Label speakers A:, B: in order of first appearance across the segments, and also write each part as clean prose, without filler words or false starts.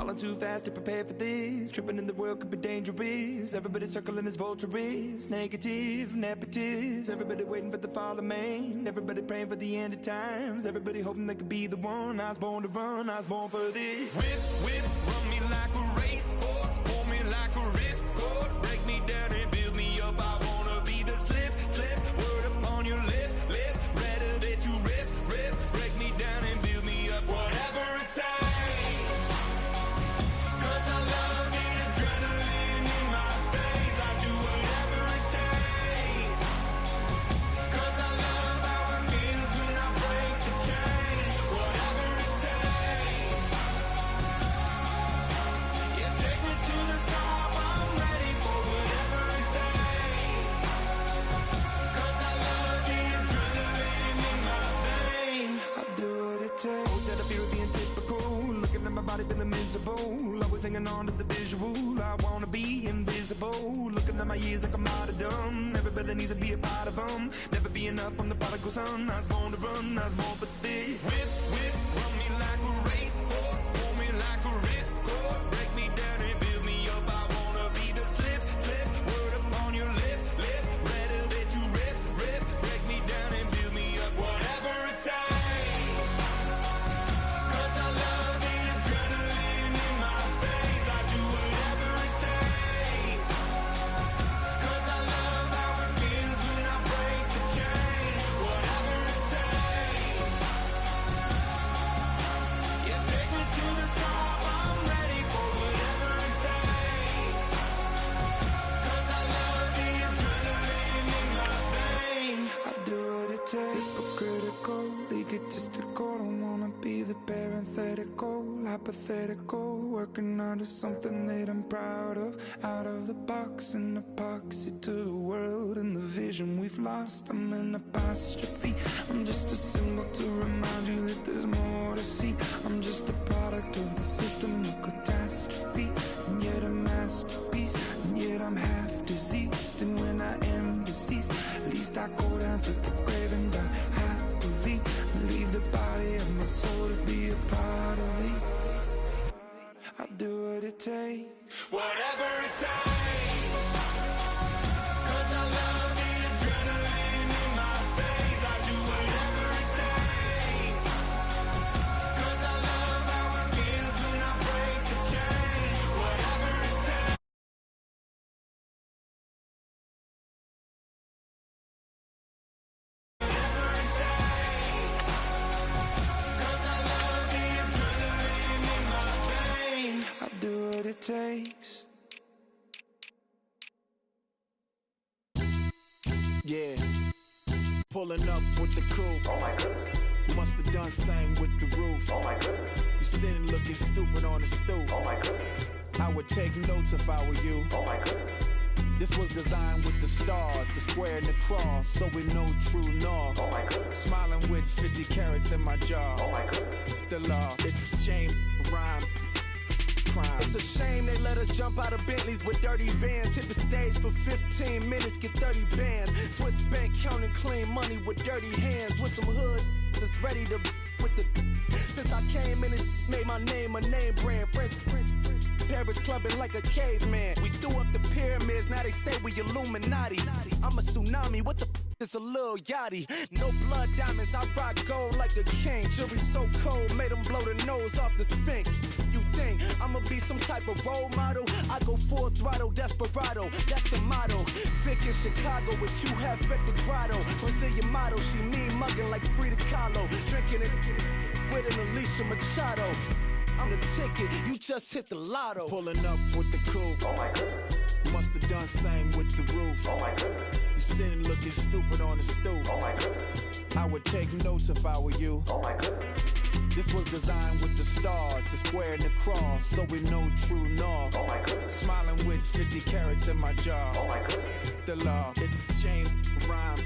A: Falling too fast to prepare for this. Tripping in the world could be dangerous. Everybody circling as vultures. Negative, nepotist. Everybody waiting for the fall of man. Everybody praying for the end of times. Everybody hoping they could be the one. I was born to run, I was born for this. Whip, whip, run me like a racehorse. Pull me like a ripcord. Break me down and build me up. I wanna be the slip, slip. Word upon your lip, lip. Rather that you rip, rip. Break me down and build me up. Whatever it takes. Cause I love the adrenaline in my veins. I do whatever it takes. Cause I love how it feels when I break the chains. Whatever it takes. Yeah, take me to the top. I'm ready for whatever it takes. Cause I love the adrenaline in my veins. I do what it takes. Always had a fear of being typical. Looking at my body feeling miserable. Always hanging on to the visual. I wanna be invisible. Looking at my years like I'm martyrdom. Everybody needs to be a part of them. Never be enough, I'm the prodigal son. I was born to run, I was born for this. Whip, whip, run me like a racehorse. Pull me like a ripcord. Break me down and build me up. I wanna be the slip, slip. Word upon your lip, lip. Rather that you rip, rip. Break me down and build me up. Whatever it takes. Cause I love the adrenaline in my veins. I do whatever it takes. Cause I love how it feels when I break the chains. Whatever it takes. Yeah, take me to the top. I'm ready for whatever it takes. Cause I love the adrenaline in my veins. I do what it takes. Hypocritical, egotistical. Don't wanna be the parenthetical, hypothetical. Working out of something that I'm proud of. Out of the box, an epoxy to the world and the vision we've lost. I'm an apostrophe. I'm just a symbol to remind you that there's more to see. I'm just a product of the system of catastrophe. And yet a masterpiece. And yet I'm half diseased. And when I am deceased, at least I go down to the grave and die happily. And leave the body of my soul to be a part of me. I do what it takes. Whatever it takes. Cause I love the adrenaline in my veins. I do whatever it takes. Cause I love how it feels when I break the chains. Whatever it takes. Whatever it takes. Cause I love the adrenaline in my veins. I do what it takes.
B: Yeah, pulling up with the coupe. Oh my goodness. Must have done same with the roof. Oh my goodness. You sitting looking stupid on the stoop. Oh my goodness. I would take notes if I were you. Oh my goodness. This was designed with the stars, the square and the cross, so we know true north. Oh my goodness. Smiling with 50 carats in my jaw. Oh my goodness. The law, it's a shame, rhyme. Crime. It's a shame they let us jump out of Bentleys with dirty vans. Hit the stage for 15 minutes, get 30 bands. Swiss bank counting clean money with dirty hands. With some hood that's ready to with the. Since I came in, it made my name a name brand. French. Paris clubbing like a caveman. We threw up the pyramids, now they say we Illuminati. I'm a tsunami, what the is a little yachty. No blood diamonds, I rock gold like a king. Jewelry so cold, made them blow the nose off the Sphinx. You think I'ma be some type of role model? I go full throttle, desperado, that's the motto. Vic in Chicago, it's you have at the grotto. Brazilian model, she mean mugging like Frida Kahlo. Drinking it with an Alicia Machado. I'm the ticket, you just hit the lotto. Pulling up with the coupe. Oh my goodness. Must have done same with the roof. Oh my goodness. You sitting looking stupid on the stoop. Oh my goodness. I would take notes if I were you. Oh my goodness. This was designed with the stars, the square and the cross, so we know true north. Oh my goodness. Smiling with 50 carats in my jaw. Oh my goodness. The law, it's a shame, rhyme.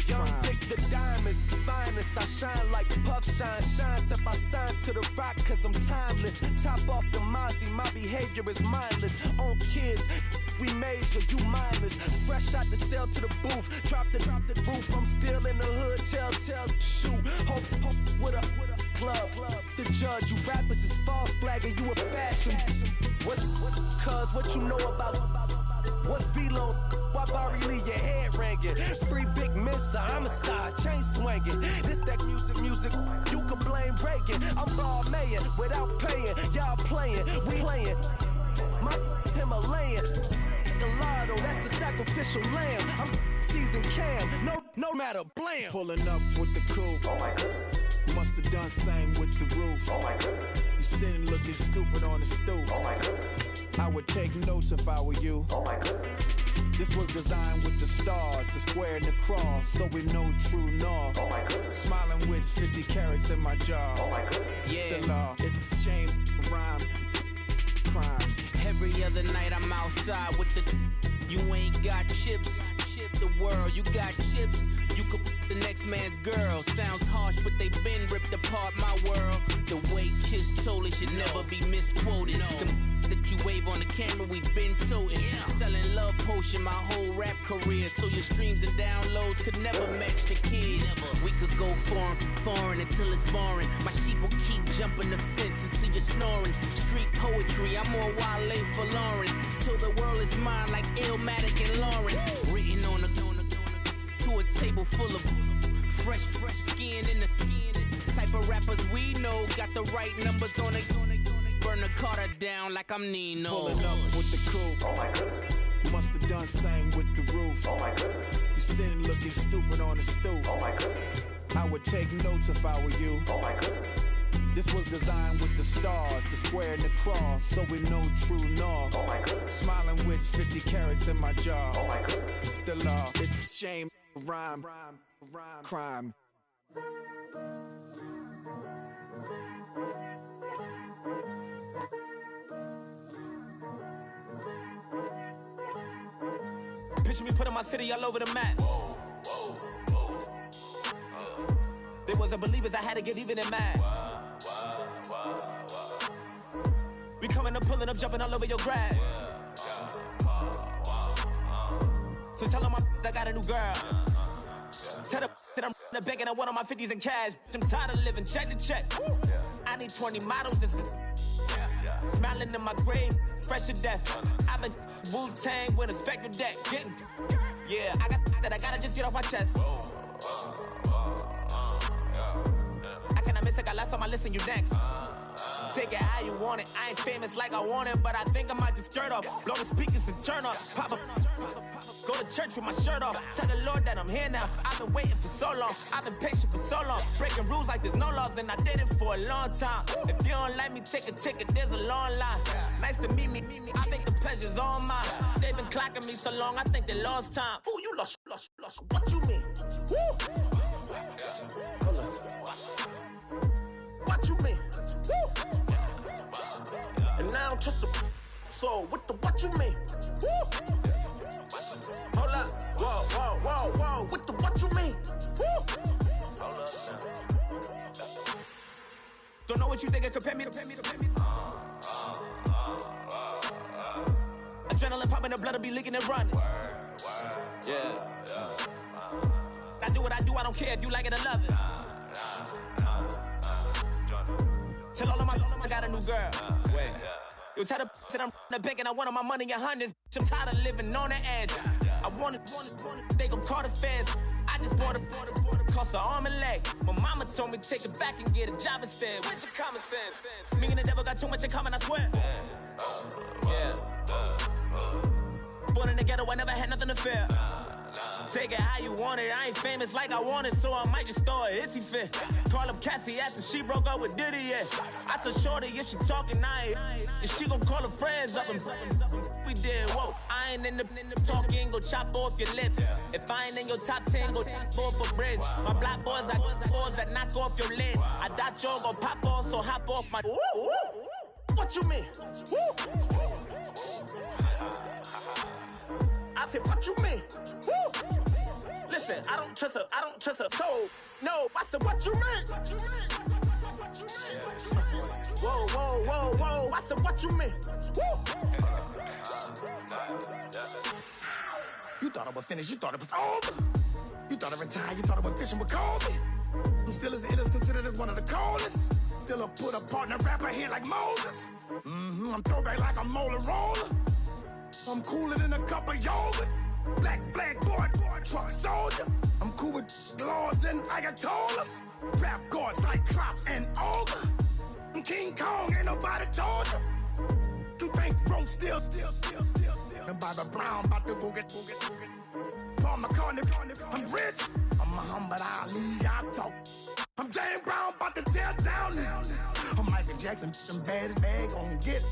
B: Young Vic the diamonds, finest. I shine like Puff Shine shines. If I sign to the rock, cause I'm timeless. Top off the Mozzie, my behavior is mindless. On kids, we major, you mindless. Fresh out the cell to the booth. Drop the roof, I'm still in the hood. Tell, shoot. Hope, with a club. The judge, you rappers is false flagging, you a fashion. What's cuz, what you know about? What's Velo? Why Barry Lee, your head ringing? Free Vic Mensa, I'm a star, chain swinging. This that music, you can blame Reagan. I'm Balmain without paying, y'all playing, we playing. My Himalayan, Gallardo, that's a sacrificial lamb. I'm seasoned Cam, no matter, blam. Pulling up with the coupe. Oh my goodness. Must have done same with the roof. Oh my goodness. You sitting looking stupid on the stoop. Oh my goodness. I would take notes if I were you. Oh my goodness. This was designed with the stars, the square and the cross, so we know true north. Oh my goodness. Smiling with 50 carats in my jaw. Oh my goodness. Yeah. The law, it's a shame, rhyme, crime.
C: Every other night I'm outside with the. You ain't got chips. The world, you got chips. You could the next man's girl. Sounds harsh, but they been ripped apart my world. The way Kiss told it should never be misquoted. The that you wave on the camera, we been toting. Selling love potion my whole rap career. So your streams and downloads could never match the kids. We could go foreign until it's boring. My sheep will keep jumping the fence until you're snoring. Street poetry, I'm more Wale for Lauren. Till the world is mine like Illmatic and Lauren. Written on a to a table full of fresh skin in the type of rappers we know. Got the right numbers on it. Burn the Carter down like I'm Nino.
B: Pulling up with the coupe. Oh my goodness. Must have done same with the roof. Oh my goodness. You sitting looking stupid on the stoop. Oh my goodness. I would take notes if I were you. Oh my goodness. This was designed with the stars, the square and the cross, so we know true north. Oh my goodness. Smiling with 50 carats in my jaw. Oh my goodness. The law, it's a shame, rhyme, crime.
D: Picture me putting my city all over the map. They wasn't believers, I had to get even and mad. We coming up, pulling up, jumping all over your grass. So tell them I got a new girl. Tell them that I'm the bank and I want all my 50s in cash. I'm tired of living check to check. I need 20 models. This is smiling in my grave, fresh to death. I've been Wu-Tang with a spectral deck. Yeah, I gotta just get off my chest. I cannot miss it, got last on my list and you next. Take it how you want it. I ain't famous like I want it, but I think I might just skirt off. Blow the speakers and turn off. Pop up. Go to church with my shirt off. Tell the Lord that I'm here now. I've been waiting for so long. I've been patient for so long. Breaking rules like there's no laws, and I did it for a long time. If you don't like me, take a ticket. There's a long line. Nice to meet me. I think the pleasure's all mine. They've been clocking me so long, I think they lost time. Ooh, you lost. What you mean? Woo! What you mean? Woo! And now I don't trust the so what you mean? Woo! Hold up, whoa, what you mean? Woo! Hold up now. Don't know what you think, compare me. Adrenaline popping, the blood will be leaking and running. Yeah. I do what I do, I don't care if you like it or love it. Tell all of my I got a new girl. Wait. You tell the that I'm the bank and I want all my money in hundreds. I'm tired of living on the edge. I want it, they gon' call the feds. I just bought a cost an arm and leg. My mama told me take it back and get a job instead. Where's your common sense? Me and the devil got too much in common, I swear. Yeah. Born in the ghetto, I never had nothing to fear. Take it how you want it. I ain't famous like I want it, so I might just throw a hissy fit. Call up Cassie after she broke up with Diddy, yeah. I told Shorty if she talking, I ain't. And she gon' call her friends up and we did, whoa. I ain't in the talking, go chop off your lips. If I ain't in your top 10, go top off a bridge. My black boys, I got boys that knock off your lid. I thought y'all gon' pop off, so hop off my. What you mean? I said, what you mean? Woo! Listen, I don't trust her, so, no, I said, what you mean? Whoa, I said, what you mean? Woo! You thought I was finished, you thought it was over. You thought I retired, you thought I went fishing with Kobe.
E: I'm still as ill as considered as one of the coldest. Still a put a partner rapper here like Moses. I'm throwback like a molar roller. I'm cooler than a cup of yogurt. Black flag boy, truck soldier. I'm cool with laws and ayatollahs. Rap gods like Klops and Olga. I'm King Kong, ain't nobody told you. You think road still. And Bobby Brown about to go get. Paul McCartney, I'm rich. I'm Muhammad Ali, I talk. I'm James Brown, about to tear down this. I'm Michael Jackson, some bad as bag gon' get.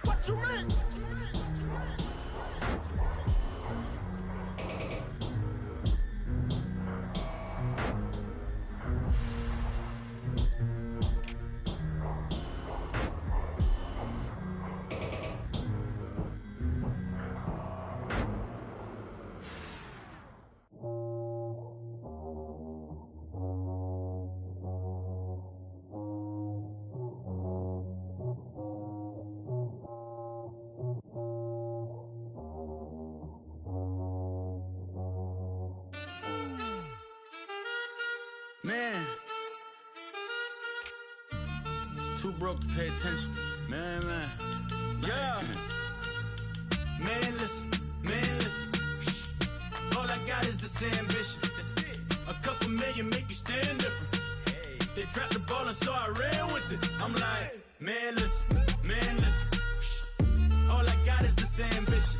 E: What you mean?
B: Man, too broke to pay attention. Man. Yeah. Man, listen. All I got is this ambition. That's it. A couple million make you stand different. Hey. They dropped the ball and so I ran with it. I'm like, man, listen. All I got is this ambition.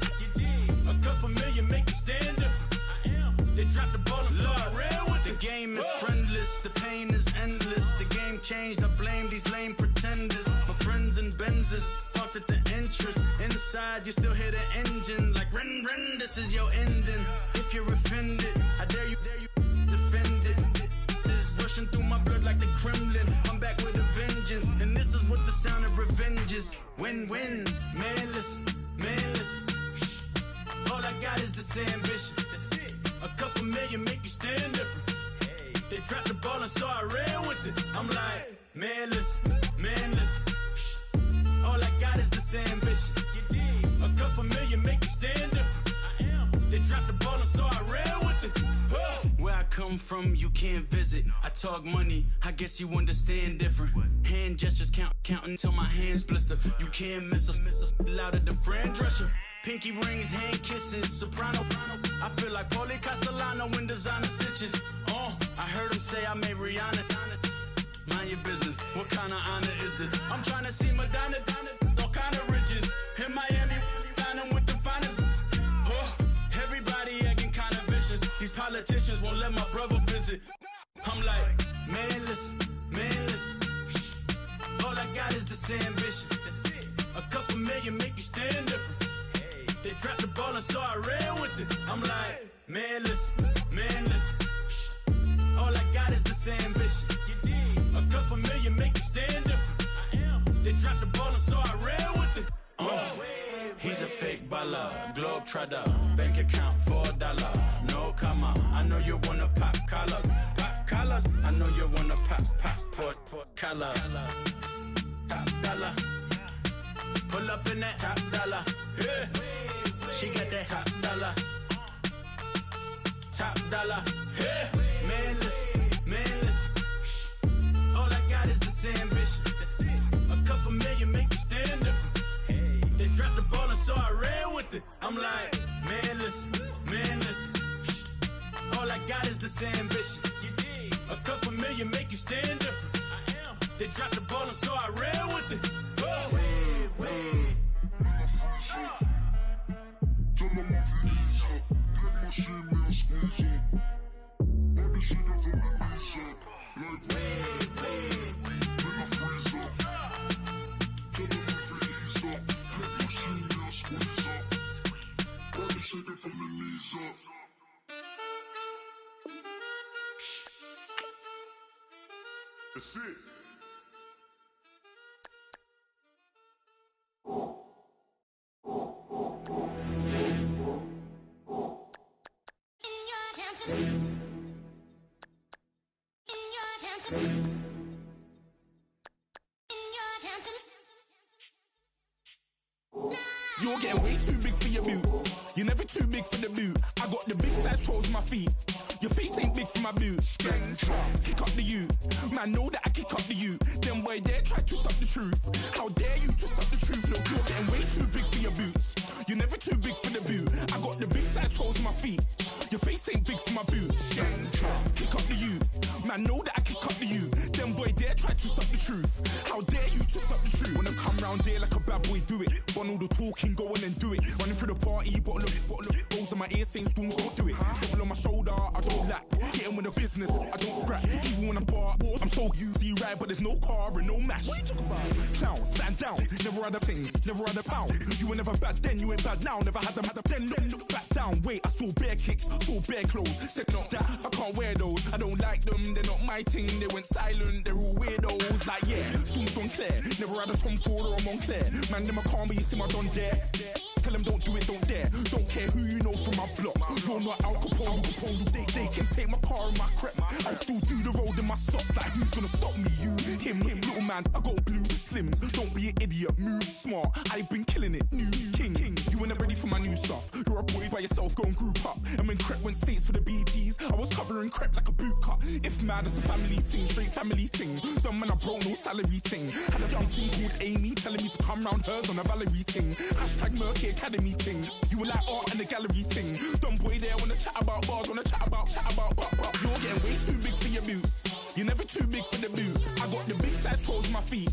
B: A couple million make you stand different. I am. They dropped the ball and so I ran with it. The game is friendless, the pain is endless. The game changed, I blame these lame pretenders. My friends and Benzes parked at the entrance. Inside, you still hear the engine. Like, ren, this is your ending. If you're offended, I dare you defend it. This is rushing through my blood like the Kremlin. I'm back with a vengeance, and this is what the sound of revenge is. Win-win, man, listen. All I got is this ambition. A couple million make you stand different. Hey. They dropped the ball and so I ran with it. I'm like, man, listen. All I got is this ambition. A couple million make you stand different. I am. They dropped the ball and so I ran with it. Where I come from, you can't visit. I talk money, I guess you understand different. Hand gestures counting till my hands blister. You can't miss us louder than Fran Drescher. Pinky rings, hand kisses, soprano. I feel like Paulie Castellano in designer stitches. I heard him say I made Rihanna. Mind your business, what kind of honor is this? I'm trying to see Madonna, all kind of riches. In Miami, dining with the finest. Everybody acting kind of vicious. These politicians won't let my brother visit. I'm like, man, listen. All I got is this ambition. A couple million make you stand different. They dropped the ball and so I ran with it. I'm like, man, listen. All I got is this ambition. A couple million make you stand different. I am. They dropped the ball and so I ran with it. He's a fake baller, globe trotter, bank account $4. No, come on, I know you wanna pop collars. I know you wanna pop collar. Top dollar, pull up in that top dollar. Yeah. She got that top dollar. Yeah. Man, listen. All I got is this ambition. A couple million make you stand different. Hey. They dropped the ball and so I ran with it. I'm like, man, listen. All I got is this ambition. A couple million make you stand different. I am. They dropped the ball and so I ran with it. Wait.
F: Tell them I'm Felicia, get my shit, man, squeeze up. Got the shit from the knees up. Like, in the freezer. Tell them I'm Felicia, get my shit, man, squeeze up. Got the shit from the knees up. That's it.
G: You're getting way too big for your boots. You're never too big for the boot. I got the big size toes on my feet. Your face ain't big for my my boots. Kick up the you, man know that I kick up the you. Them boy there try to stop the truth. How dare you to stop the truth? Look, you're getting way too big for your boots. You're never too big for the boot. I got the big size toes on my feet. Your face ain't big for my boots. Kick up the you, man know that I kick up the you. Them boy there try to stop the truth. How dare you to stop the truth? When I come round there like a bad boy, do it. Want all the talking, go on and do it. Running through the party, bottle of rolls on my ear saying storms, don't do it. Double on my shoulder, I don't lack. Hitting with the business, I don't scrap. Even when I'm bar, I'm so easy right, but there's no car and no match. What you talk about? Clown, stand down. Never had a thing, never had a pound. You were never bad then, you ain't bad now. Never had them, then look back down. Wait, I saw bare kicks, saw bare clothes. Said not that, I can't wear those. I don't like them, they're not my thing. They went silent, they're all weirdos. Like yeah, storms don't clear. Never had a Tom Ford or a Montclair. Man, them a calm, but you see my don there. Tell them don't do it, don't dare. Don't care who you know from my block. You're not Al Capone, they can take my car and my creps. I'll still do the road in my socks. Like who's gonna stop me? You, him, little man. I got blue slims. Don't be an idiot, move smart. I've been killing it, new king. You were never ready for my new stuff. You're a boy by yourself, go and group up. And when Crep went states for the BTs, I was covering Crep like a boot cut. If mad, it's a family thing, straight family thing. Dumb man, I broke no salary thing. Had a young thing called Amy telling me to come round hers on a Valerie thing. Hashtag Murky Academy thing. You were like art and the gallery thing. Dumb boy there wanna chat about bars, wanna chat about. You're getting way too big for your boots. You're never too big for the boot. I got the big size toes on my feet.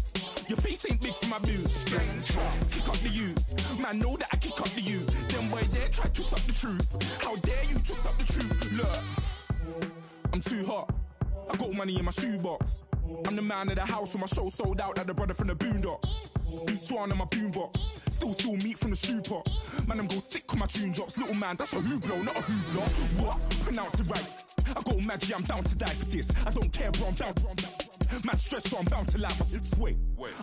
G: Your face ain't big for my boots. Kick up the you, man know that I kick up the you. Them boy there try to stop the truth. How dare you to stop the truth? Look, I'm too hot. I got money in my shoebox. I'm the man of the house when my show sold out like the brother from the Boondocks. Beat Swan in my boombox. Still meat from the stew pot. Man, I'm go sick when my tune drops. Little man, that's a hooplo, not a hoopla. What? Pronounce it right. I go Maggie, I'm down to die for this. I don't care, bro, I'm down. Man stressed, so I'm bound to lie my slips. Wait,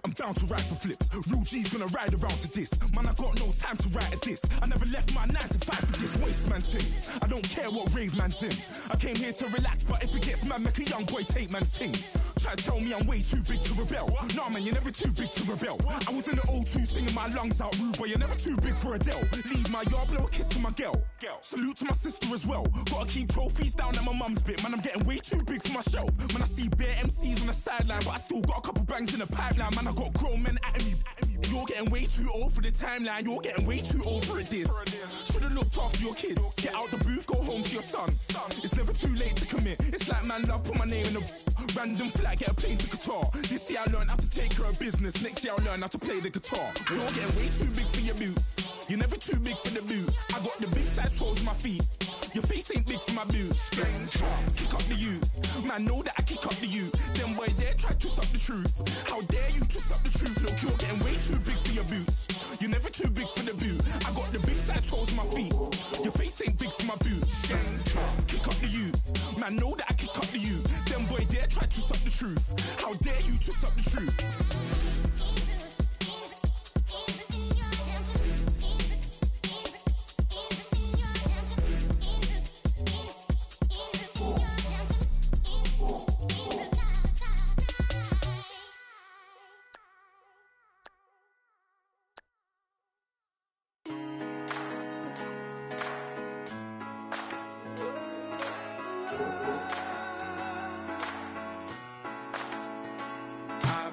G: I'm bound to ride for flips. Real G's gonna ride around to this. Man, I got no time to write at this. I never left my 9 to 5 for this waste man thing. I don't care what rave man's in. I came here to relax, but if it gets mad, make a young boy take man's things. Try to tell me I'm way too big to rebel. Nah, man, you're never too big to rebel. I was in the O2 singing my lungs out, rude, but you're never too big for Adele. Leave my yard, blow a kiss to my girl. Salute to my sister as well. Gotta keep trophies down at my mum's bit. Man, I'm getting way too big for my shelf. Man, I see bare MCs on the sideline, but I still got a couple bangs in the pipeline. Man, I got grown men at me. You're getting way too old for the timeline. You're getting way too old for this. Should've looked after your kids. Get out the booth, go home to your son. It's never too late to commit. It's like man love, put my name in a random flat, get a plane to Qatar. This year I learned how to take care of business. Next year I'll learn how to play the guitar. You're getting way too big for your boots. You're never too big for the boot. I got the big size toes on my feet. Your face ain't big for my boots. Kick up the you, man know that I kick up the you. Them boy there try to stop the truth. How dare you to stop the truth? Look, you're getting way too big for your boots. You're never too big for the boot. I got the big size toes on my feet. Your face ain't big for my boots. Kick up the you, man know that I kick up the you. Them boy there try to stop the truth. How dare you to stop the truth?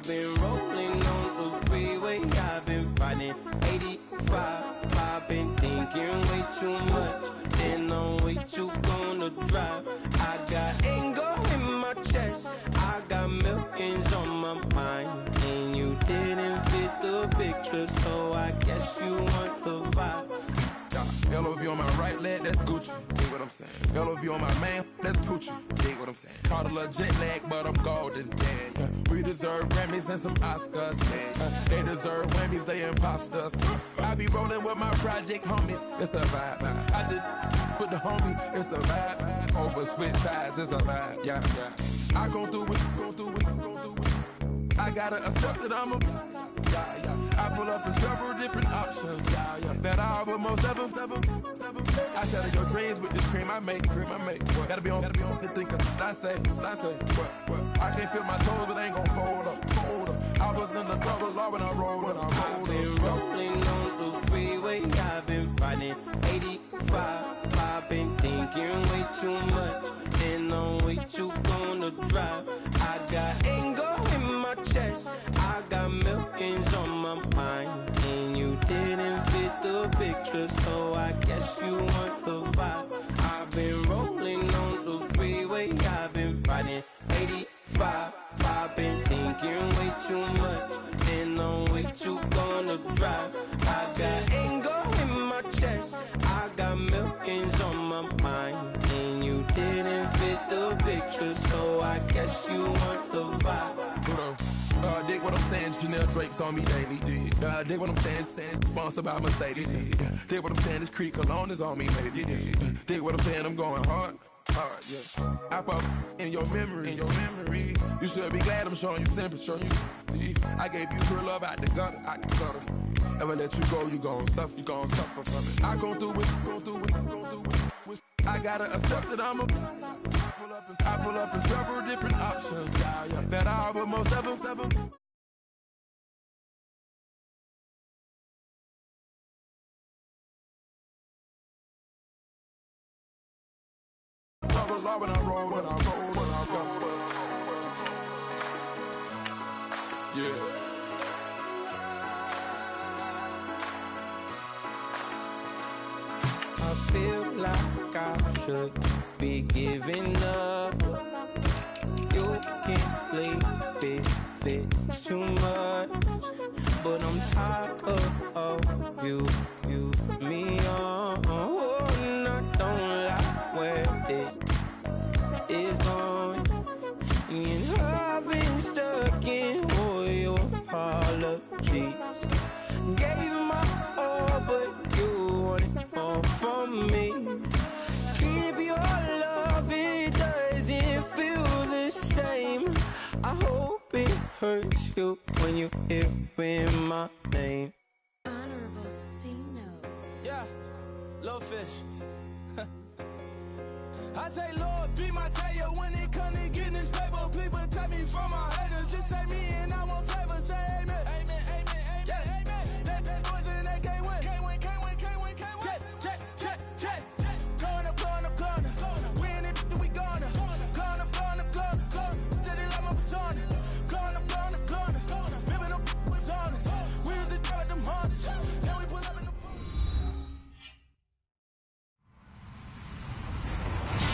H: Been rolling on the freeway, I've been riding 85. I've been thinking way too much, and I'm way too gonna drive. I got anger in my chest, I got millions on my mind, and you didn't fit the picture, so I guess you want the vibe.
I: LOV on my right leg, that's Gucci. Dig what I'm saying. LOV on my man, that's Poochie. Dig what I'm saying. Caught a little jet lag, but I'm golden. Yeah. We deserve Grammys and some Oscars. They deserve Whammies, they imposters. I be rolling with my project homies. It's a vibe. I just with the homie. It's a vibe. Over switch sides, it's a vibe. Yeah. I gon' do it. I gotta accept that I'm a. I pull up in several different options. That I would most ever. I shatter your dreams with this cream I make. Gotta be on the thinker. I say. What? I can't feel my toes, but ain't gon' fold up. I was in the double law when I rolled.
H: I've been rolling on the freeway, I've been riding 85. I've been thinking way too much, and I'm weight you gonna drive? I got anger in my chest, I got millions on my mind, and you didn't fit the picture, so I guess you want the vibe. I've been rolling on the freeway, I've been riding 85. I've been thinking way too much, and I'm way too gonna drive. I got anger in my chest, I got millions on my mind, and you didn't fit the picture, so I guess you want the vibe.
I: Dig what I'm saying, Chanel drapes on me daily. Dig what I'm saying, sponsored by Mercedes. Dig what I'm saying, this Creek Cologne is on me, baby. Dig what I'm saying, I'm going hard, yeah. I pop in your memory, You should be glad I'm showing you sympathy, I gave you pure love out the gutter, Ever let you go, you gon' suffer, from it. I gon' do it, I gotta accept that I'm a I pull up in several different options, yeah. That I would most ever. When I roll. Yeah.
H: I feel like I should be giving up. You can't leave it, it's too much. But I'm tired of you, me on. And I don't like where this is going. And I've been stuck in all your apologies. Gave my all, but you wanted more from me. Keep your love, it doesn't feel the same. I hope it hurts you when you hear my name.
J: Honorable C notes.
B: Yeah, little fish. I say, Lord, be my savior when it come to getting this paper. People take me from my haters. Just say me and I won't save her. Say amen. Amen. Yeah. Amen. That boys and they can't win. Can't win. Check. Going up. We in it, we gonna. Going up. Did it like my persona. Going up. Living up was honest. We was the drug them hunters. Now we pull up in the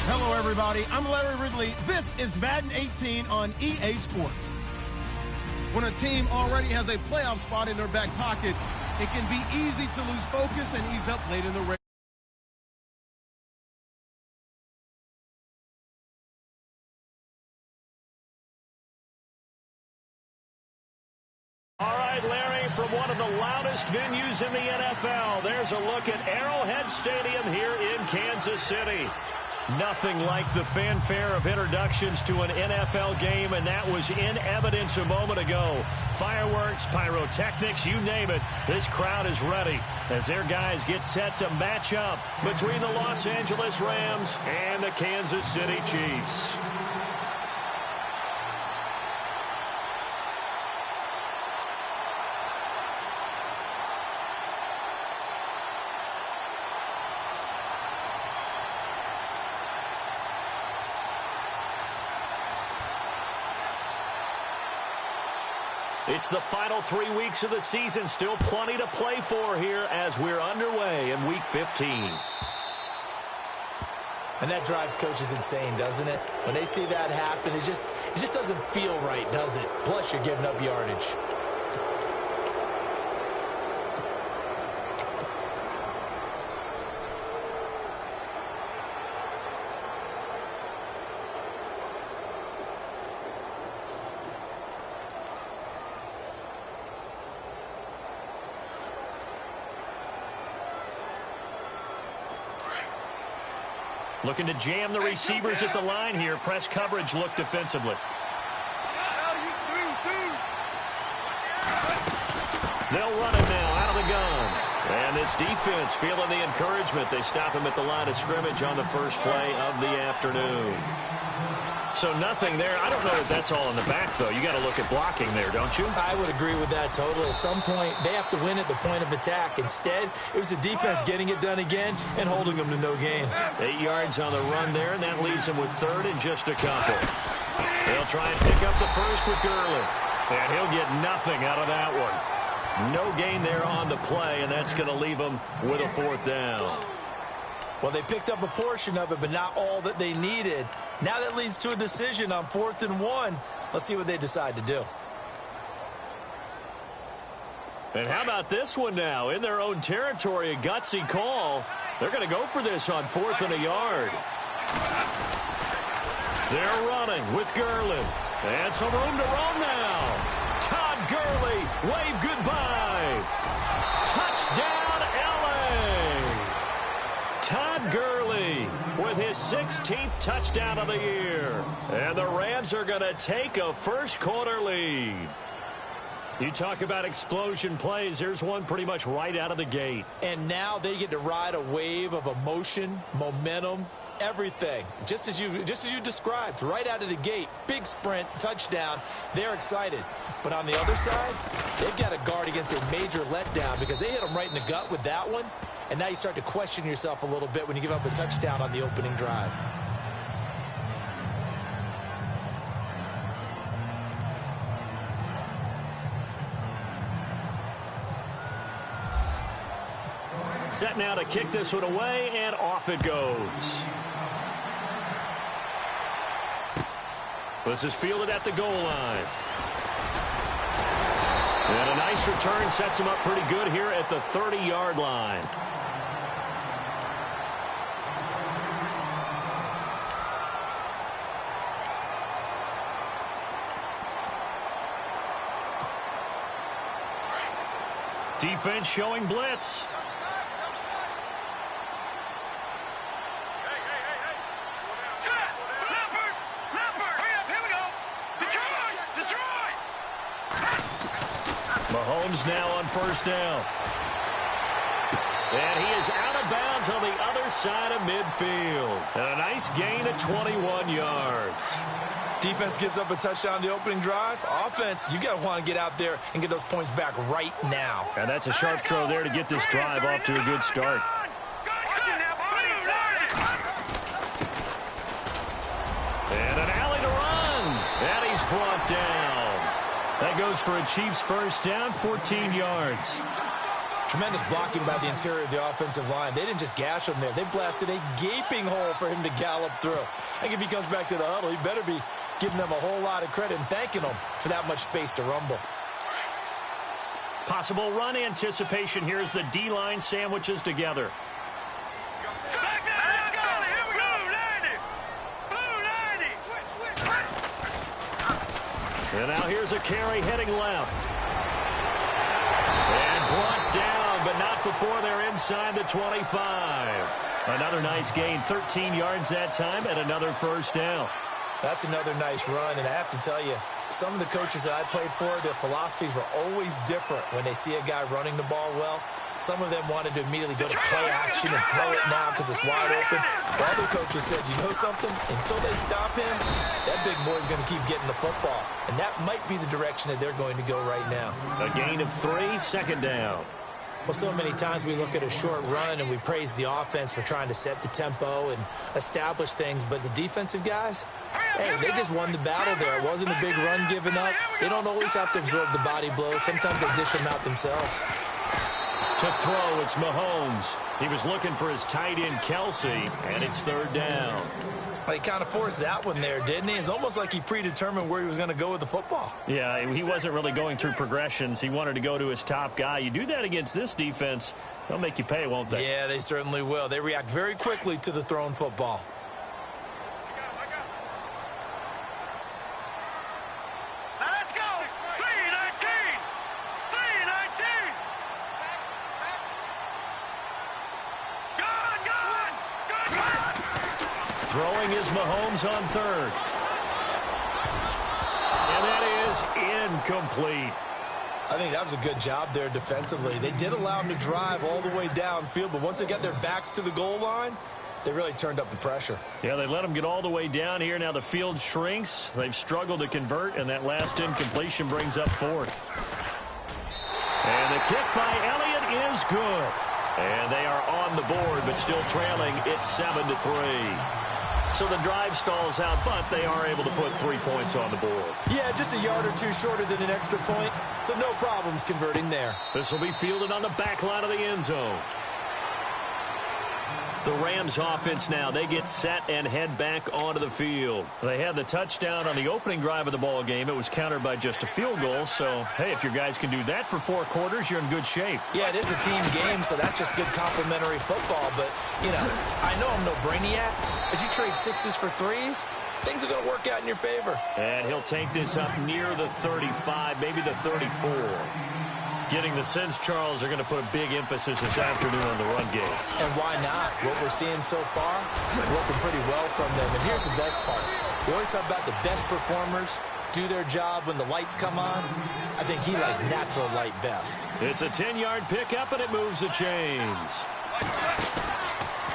K: Hello, everybody. I'm Larry Ridley. This is Madden 18 on EA Sports. When a team already has a playoff spot in their back pocket, it can be easy to lose focus and ease up late in the race.
L: All right, Larry, from one of the loudest venues in the NFL, there's a look at Arrowhead Stadium here in Kansas City. Nothing like the fanfare of introductions to an NFL game, and that was in evidence a moment ago. Fireworks, pyrotechnics, you name it, this crowd is ready as their guys get set to match up between the Los Angeles Rams and the Kansas City Chiefs. It's the final 3 weeks of the season. Still plenty to play for here as we're underway in Week 15.
M: And that drives coaches insane, doesn't it? When they see that happen, it just doesn't feel right, does it? Plus, you're giving up yardage.
L: Looking to jam the receivers at the line here. Press coverage look defensively. They'll run it now out of the gun. And this defense feeling the encouragement. They stop him at the line of scrimmage on the first play of the afternoon. So nothing there. I don't know if that's all in the back, though. You got to look at blocking there, don't you?
M: I would agree with that totally. At some point, they have to win at the point of attack. Instead, it was the defense getting it done again and holding them to no gain.
L: 8 yards on the run there, and that leaves them with third and just a couple. They'll try and pick up the first with Gurley. And he'll get nothing out of that one. No gain there on the play, and that's going to leave them with a fourth down.
M: Well, they picked up a portion of it, but not all that they needed. Now that leads to a decision on 4th and 1. Let's see what they decide to do.
L: And how about this one now? In their own territory, a gutsy call. They're going to go for this on 4th and a yard. They're running with Gurley. And some room to roam now. Todd Gurley, wave goodbye. Touchdown, L.A. Todd Gurley with his 16th touchdown of the year. And the Rams are going to take a first-quarter lead. You talk about explosion plays. There's one pretty much right out of the gate.
M: And now they get to ride a wave of emotion, momentum, everything. Just as you described, right out of the gate. Big sprint, touchdown. They're excited. But on the other side, they've got to guard against a major letdown because they hit them right in the gut with that one. And now you start to question yourself a little bit when you give up a touchdown on the opening drive.
L: Set now to kick this one away, and off it goes. This is fielded at the goal line. And a nice return sets him up pretty good here at the 30-yard line. Defense showing blitz. Mahomes now on first down. And he is out of bounds on the other side of midfield. And a nice gain of 21 yards.
M: Defense gives up a touchdown the opening drive. Offense, you got to want to get out there and get those points back right now.
L: And that's a sharp throw there to get this drive off to a good start. And an alley to run. And he's brought down. That goes for a Chiefs first down, 14 yards.
M: Tremendous blocking by the interior of the offensive line. They didn't just gash him there. They blasted a gaping hole for him to gallop through. I think if he comes back to the huddle, he better be giving them a whole lot of credit and thanking them for that much space to rumble.
L: Possible run anticipation here as the D-line sandwiches together. And now here's a carry heading left. And brought down, but not before they're inside the 25. Another nice gain, 13 yards that time, and another first down.
M: That's another nice run, and I have to tell you, some of the coaches that I played for, their philosophies were always different when they see a guy running the ball well. Some of them wanted to immediately go to play action and throw it now because it's wide open. But other coaches said, you know something? Until they stop him, that big boy's going to keep getting the football. And that might be the direction that they're going to go right now.
L: A gain of 3, second down.
M: Well, so many times we look at a short run and we praise the offense for trying to set the tempo and establish things. But the defensive guys, hey, they just won the battle there. It wasn't a big run given up. They don't always have to absorb the body blows. Sometimes they dish them out themselves.
L: To throw, it's Mahomes. He was looking for his tight end, Kelsey, and it's third down.
M: Well, he kind of forced that one there, didn't he? It's almost like he predetermined where he was going to go with the football.
L: Yeah, he wasn't really going through progressions. He wanted to go to his top guy. You do that against this defense, they'll make you pay, won't they?
M: Yeah, they certainly will. They react very quickly to the thrown football.
L: Throwing is Mahomes on third. And that is incomplete.
M: I think that was a good job there defensively. They did allow him to drive all the way downfield, but once they got their backs to the goal line, They really turned up the pressure.
L: Yeah, they let them get all the way down here. Now the field shrinks. They've struggled to convert, and that last incompletion brings up fourth. And the kick by Elliott is good. And they are on the board, but still trailing. It's 7-3. So the drive stalls out, but they are able to put 3 points on the board.
M: Yeah, just a yard or two shorter than an extra point. So no problems converting there.
L: This will be fielded on the back line of the end zone. The Rams offense now, they get set and head back onto the field. They had the touchdown on the opening drive of the ball game. It was countered by just a field goal. So, hey, if your guys can do that for 4 quarters, you're in good shape.
M: Yeah, it is a team game, so that's just good complimentary football. But, you know, I know I'm no brainiac, but you trade 6s for 3s, things are going to work out in your favor.
L: And he'll take this up near the 35, maybe the 34. Getting the sense Charles are going to put a big emphasis this afternoon on the run game.
M: And why not? What we're seeing so far, working pretty well from them. And here's the best part. We always talk about the best performers do their job when the lights come on. I think he likes natural light best.
L: It's a 10-yard pickup, and it moves the chains.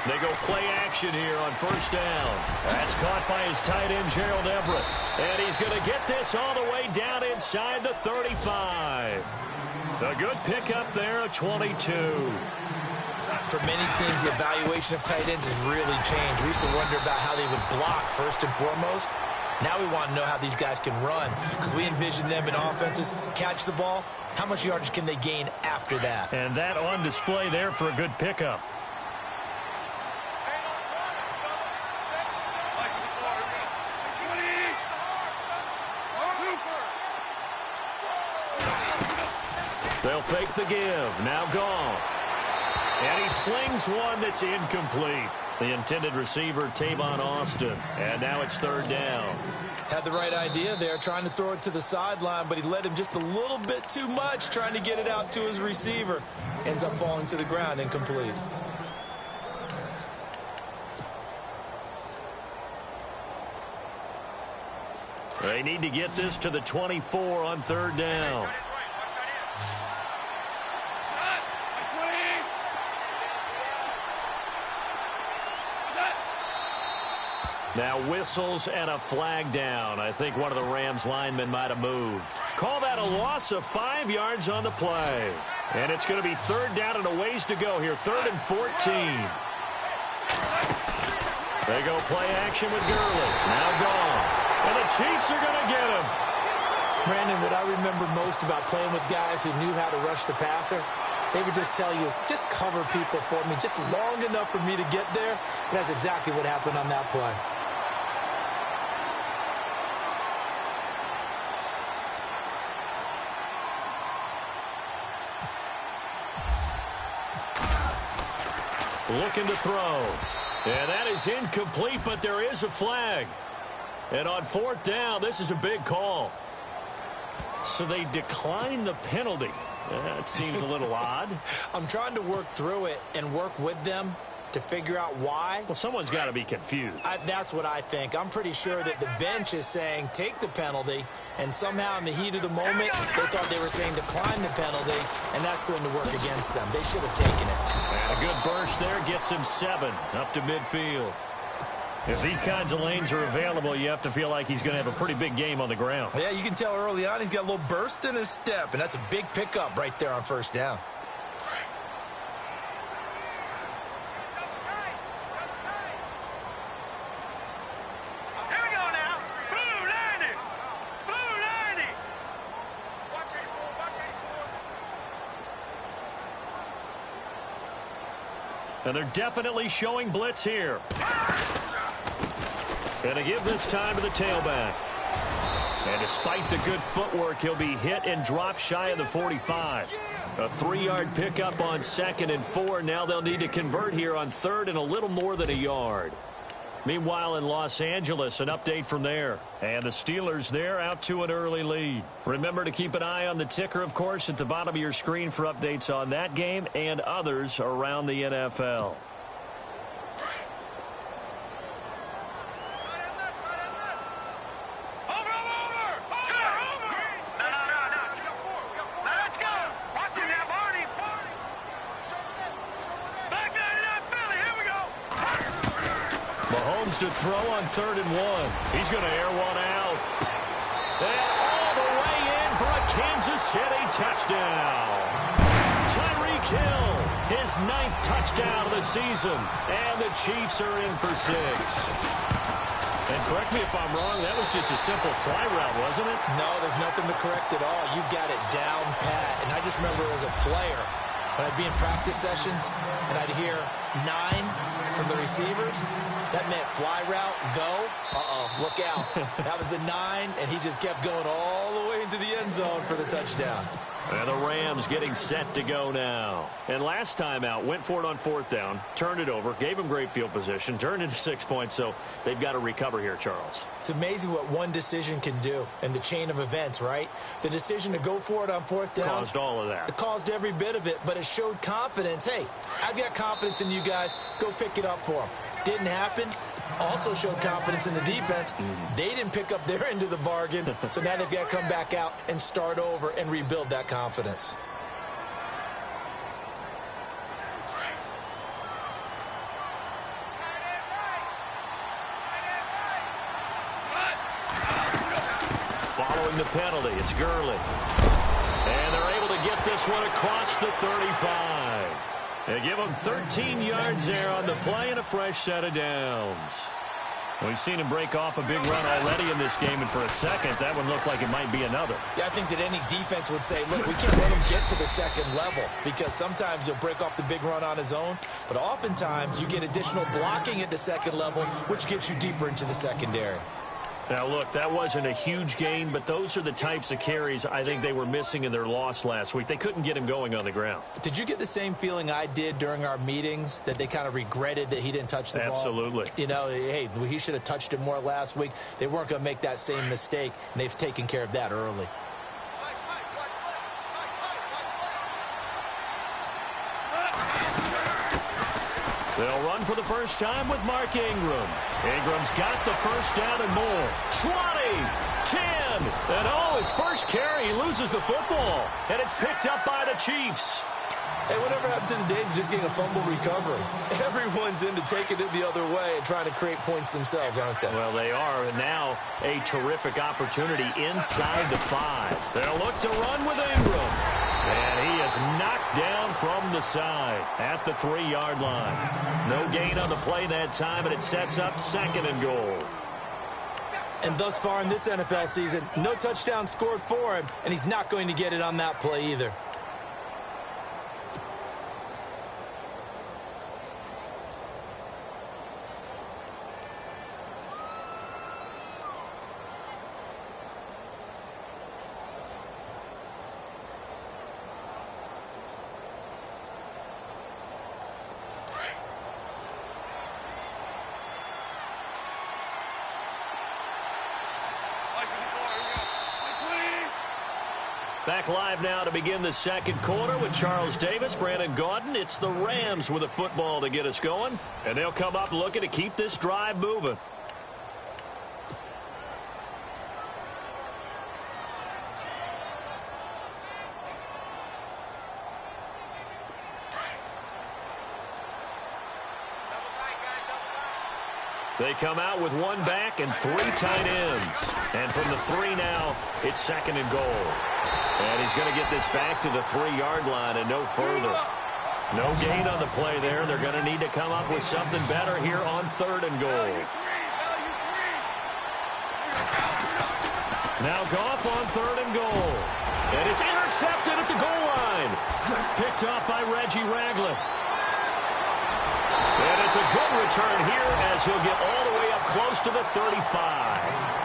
L: They go play action here on first down. That's caught by his tight end, Gerald Everett. And he's going to get this all the way down inside the 35. A good pickup there, a 22.
M: For many teams, the evaluation of tight ends has really changed. We used to wonder about how they would block first and foremost. Now we want to know how these guys can run, because we envision them in offenses catch the ball. How much yardage can they gain after that?
L: And that on display there for a good pickup. They'll fake the give. Now Goff. And he slings one that's incomplete. The intended receiver, Tavon Austin. And now it's third down.
M: Had the right idea there, trying to throw it to the sideline, but he led him just a little bit too much, trying to get it out to his receiver. Ends up falling to the ground, incomplete.
L: They need to get this to the 24 on third down. Now whistles and a flag down. I think one of the Rams linemen might have moved. Call that a loss of 5 yards on the play. And it's going to be third down and a ways to go here. 3rd and 14. They go play action with Gurley. Now Goff. And the Chiefs are going to get him.
M: Brandon, what I remember most about playing with guys who knew how to rush the passer, they would just tell you, just cover people for me, just long enough for me to get there. And that's exactly what happened on that play.
L: Looking to throw. And that is incomplete, but there is a flag. And on fourth down, this is a big call. So they decline the penalty. That seems a little odd.
M: I'm trying to work through it and work with them to figure out why.
L: Well, someone's got to be confused.
M: That's what I think. I'm pretty sure that the bench is saying take the penalty, and somehow in the heat of the moment, they thought they were saying decline the penalty, and that's going to work against them. They should have taken it.
L: And a good burst there gets him 7 up to midfield. If these kinds of lanes are available, you have to feel like he's going to have a pretty big game on the ground.
M: Yeah, you can tell early on he's got a little burst in his step, and that's a big pickup right there on first down.
L: And they're definitely showing blitz here. And to give this time to the tailback. And despite the good footwork, he'll be hit and drop shy of the 45. A 3-yard pickup on 2nd and 4. Now they'll need to convert here on 3rd and a little more than a yard. Meanwhile, in Los Angeles, an update from there. And the Steelers there out to an early lead. Remember to keep an eye on the ticker, of course, at the bottom of your screen for updates on that game and others around the NFL. to throw on 3rd and 1. He's going to air one out. And all the way in for a Kansas City touchdown. Tyreek Hill, his 9th touchdown of the season. And the Chiefs are in for 6. And correct me if I'm wrong, that was just a simple fly route, wasn't it?
M: No, there's nothing to correct at all. You got it down pat. And I just remember as a player, when I'd be in practice sessions and I'd hear 9 from the receivers, that meant fly route, go. Look out. That was the 9, and he just kept going all the way into the end zone for the touchdown.
L: And the Rams getting set to go now. And last time out, went for it on 4th down, turned it over, gave them great field position, turned into 6 points, so they've got to recover here, Charles.
M: It's amazing what one decision can do in the chain of events, right? The decision to go for it on 4th down.
L: Caused all of that.
M: It caused every bit of it, but it showed confidence. Hey, I've got confidence in you guys. Go pick it up for them. Didn't happen. Also showed confidence in the defense. They didn't pick up their end of the bargain, so now they've got to come back out and start over and rebuild that confidence.
L: Following the penalty, it's Gurley. And they're able to get this one across the 35. They give him 13 yards there on the play and a fresh set of downs. We've seen him break off a big run already in this game, and for a second, that one looked like it might be another.
M: Yeah, I think that any defense would say, look, we can't let him get to the second level, because sometimes he'll break off the big run on his own, but oftentimes you get additional blocking at the second level, which gets you deeper into the secondary.
L: Now, look, that wasn't a huge gain, but those are the types of carries I think they were missing in their loss last week. They couldn't get him going on the ground.
M: Did you get the same feeling I did during our meetings, that they kind of regretted that he didn't touch the ball?
L: Absolutely.
M: You know, hey, he should have touched it more last week. They weren't going to make that same mistake, and they've taken care of that early.
L: They'll run for the first time with Mark Ingram. Ingram's got the first down and more. 20, 10, and his first carry, he loses the football, and it's picked up by the Chiefs.
M: Hey, whatever happened to the days of just getting a fumble recovery? Everyone's into taking it the other way and trying to create points themselves, aren't they?
L: Well, they are, and now a terrific opportunity inside the 5. They'll look to run with Ingram. And he is knocked down from the side at the 3-yard line. No gain on the play that time, and it sets up 2nd and goal.
M: And thus far in this NFL season, no touchdown scored for him, and he's not going to get it on that play either.
L: Back live now to begin the second quarter with Charles Davis, Brandon Gaudin. It's the Rams with a football to get us going, and they'll come up looking to keep this drive moving. They come out with 1 back and 3 tight ends. And from the 3 now, it's 2nd and goal. And he's going to get this back to the 3-yard line and no further. No gain on the play there. They're going to need to come up with something better here on 3rd and goal. Now Goff on 3rd and goal. And it's intercepted at the goal line. Picked off by Reggie Ragland. And it's a good return here as he'll get all the way up close to the 35.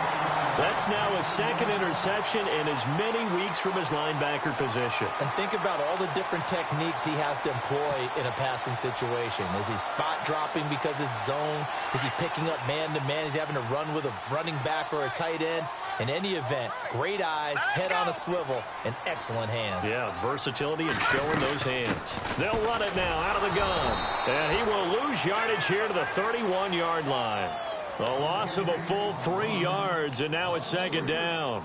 L: That's now his 2nd interception in as many weeks from his linebacker position.
M: And think about all the different techniques he has to employ in a passing situation. Is he spot dropping because it's zone? Is he picking up man-to-man? Is he having to run with a running back or a tight end? In any event, great eyes, head on a swivel, and excellent hands.
L: Yeah, versatility and showing those hands. They'll run it now out of the gun. And he will lose yardage here to the 31-yard line. A loss of a full 3 yards, and now it's 2nd down.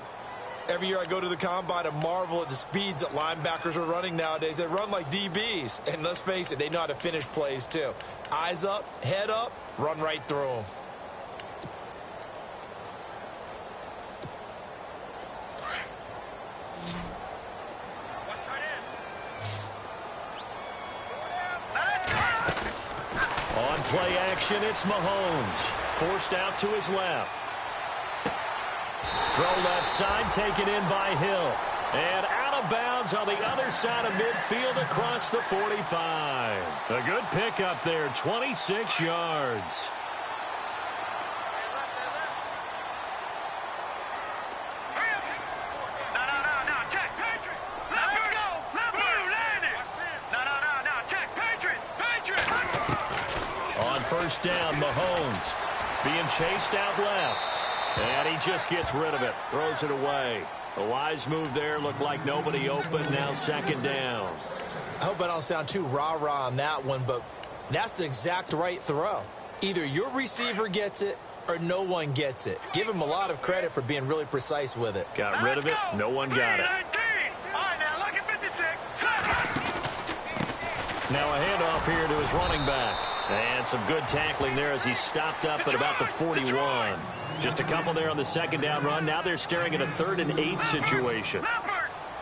M: Every year I go to the combine and marvel at the speeds that linebackers are running nowadays. They run like DBs. And let's face it, they know how to finish plays too. Eyes up, head up, run right through them.
L: play action. It's Mahomes. Forced out to his left. Throw left side, taken in by Hill. And out of bounds on the other side of midfield across the 45. A good pickup there, 26 yards. On first down, Mahomes being chased out left. And he just gets rid of it, throws it away. A wise move there, looked like nobody open, now second down.
M: I hope I don't sound too rah-rah on that one, but that's the exact right throw. Either your receiver gets it or no one gets it. Give him a lot of credit for being really precise with it.
L: Got rid of it, no one got it. Now a handoff here to his running back. And some good tackling there as he stopped up at about the 41. Just a couple there on the second down run. Now they're staring at a 3rd and 8 situation.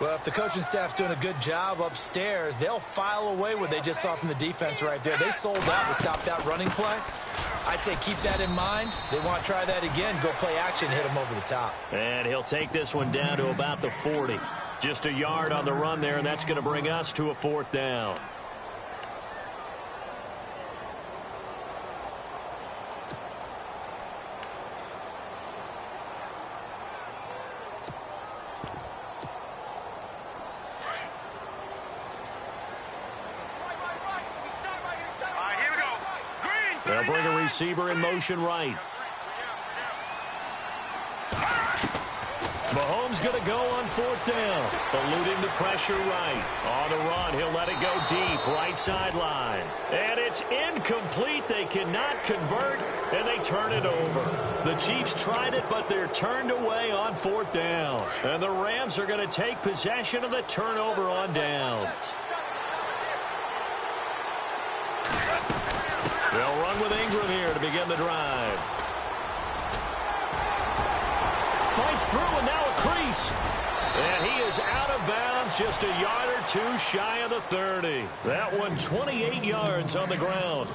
M: Well, if the coaching staff's doing a good job upstairs, they'll file away what they just saw from the defense right there. They sold out to stop that running play. I'd say keep that in mind. They want to try that again. Go play action, hit them over the top.
L: And he'll take this one down to about the 40. Just a yard on the run there, and that's going to bring us to a 4th down. They'll bring a receiver in motion right. Mahomes going to go on 4th down. Eluding the pressure right. On the run, he'll let it go deep. Right sideline. And it's incomplete. They cannot convert, and they turn it over. The Chiefs tried it, but they're turned away on 4th down. And the Rams are going to take possession of the turnover on downs. They'll run with Ingram here to begin the drive. Fights through, and now a crease. And he is out of bounds, just a yard or two shy of the 30. That one 28 yards on the ground.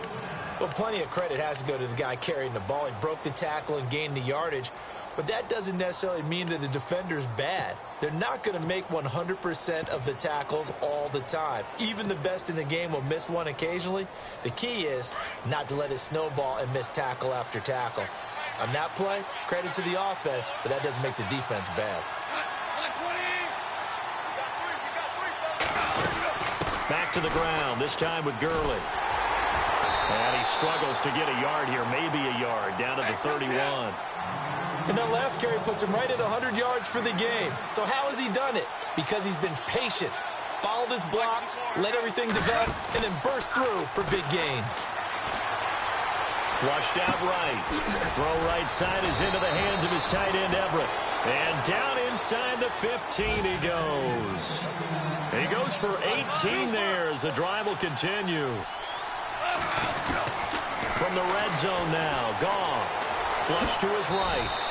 M: Well, plenty of credit has to go to the guy carrying the ball. He broke the tackle and gained the yardage. But that doesn't necessarily mean that the defender's bad. They're not going to make 100% of the tackles all the time. Even the best in the game will miss one occasionally. The key is not to let it snowball and miss tackle after tackle. On that play, credit to the offense, but that doesn't make the defense bad.
L: Back to the ground, this time with Gurley. And he struggles to get a yard here, maybe a yard, down to the 31.
M: And that last carry puts him right at 100 yards for the game. So how has he done it? Because he's been patient, followed his blocks, let everything develop, and then burst through for big gains.
L: Flushed out right. Throw right side is into the hands of his tight end, Everett. And down inside the 15 he goes. He goes for 18 there as the drive will continue. From the red zone now, Goff. Flush to his right.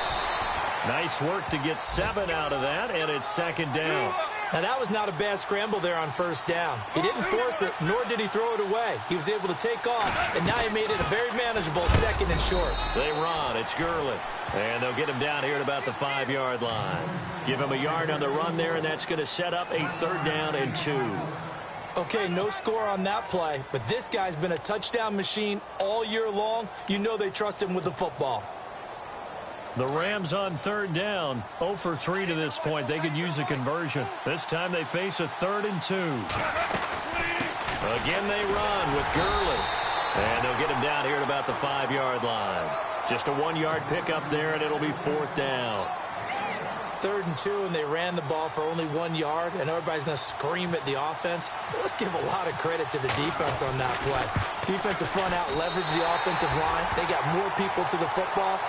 L: Nice work to get 7 out of that, and it's second down.
M: Now, that was not a bad scramble there on first down. He didn't force it, nor did he throw it away. He was able to take off, and now he made it a very manageable 2nd and short.
L: They run. It's Gurley. And they'll get him down here at about the 5-yard line. Give him a yard on the run there, and that's going to set up a 3rd down and 2.
M: Okay, no score on that play, but this guy's been a touchdown machine all year long. You know they trust him with the football.
L: The Rams on 3rd down, 0 for 3 to this point. They could use a conversion. This time they face a 3rd and 2. Again they run with Gurley. And they'll get him down here at about the 5-yard line. Just a 1-yard pickup there, and it'll be 4th down.
M: 3rd and 2, and they ran the ball for only 1 yard, and everybody's going to scream at the offense. Let's give a lot of credit to the defense on that play. Defensive front out leveraged the offensive line. They got more people to the football.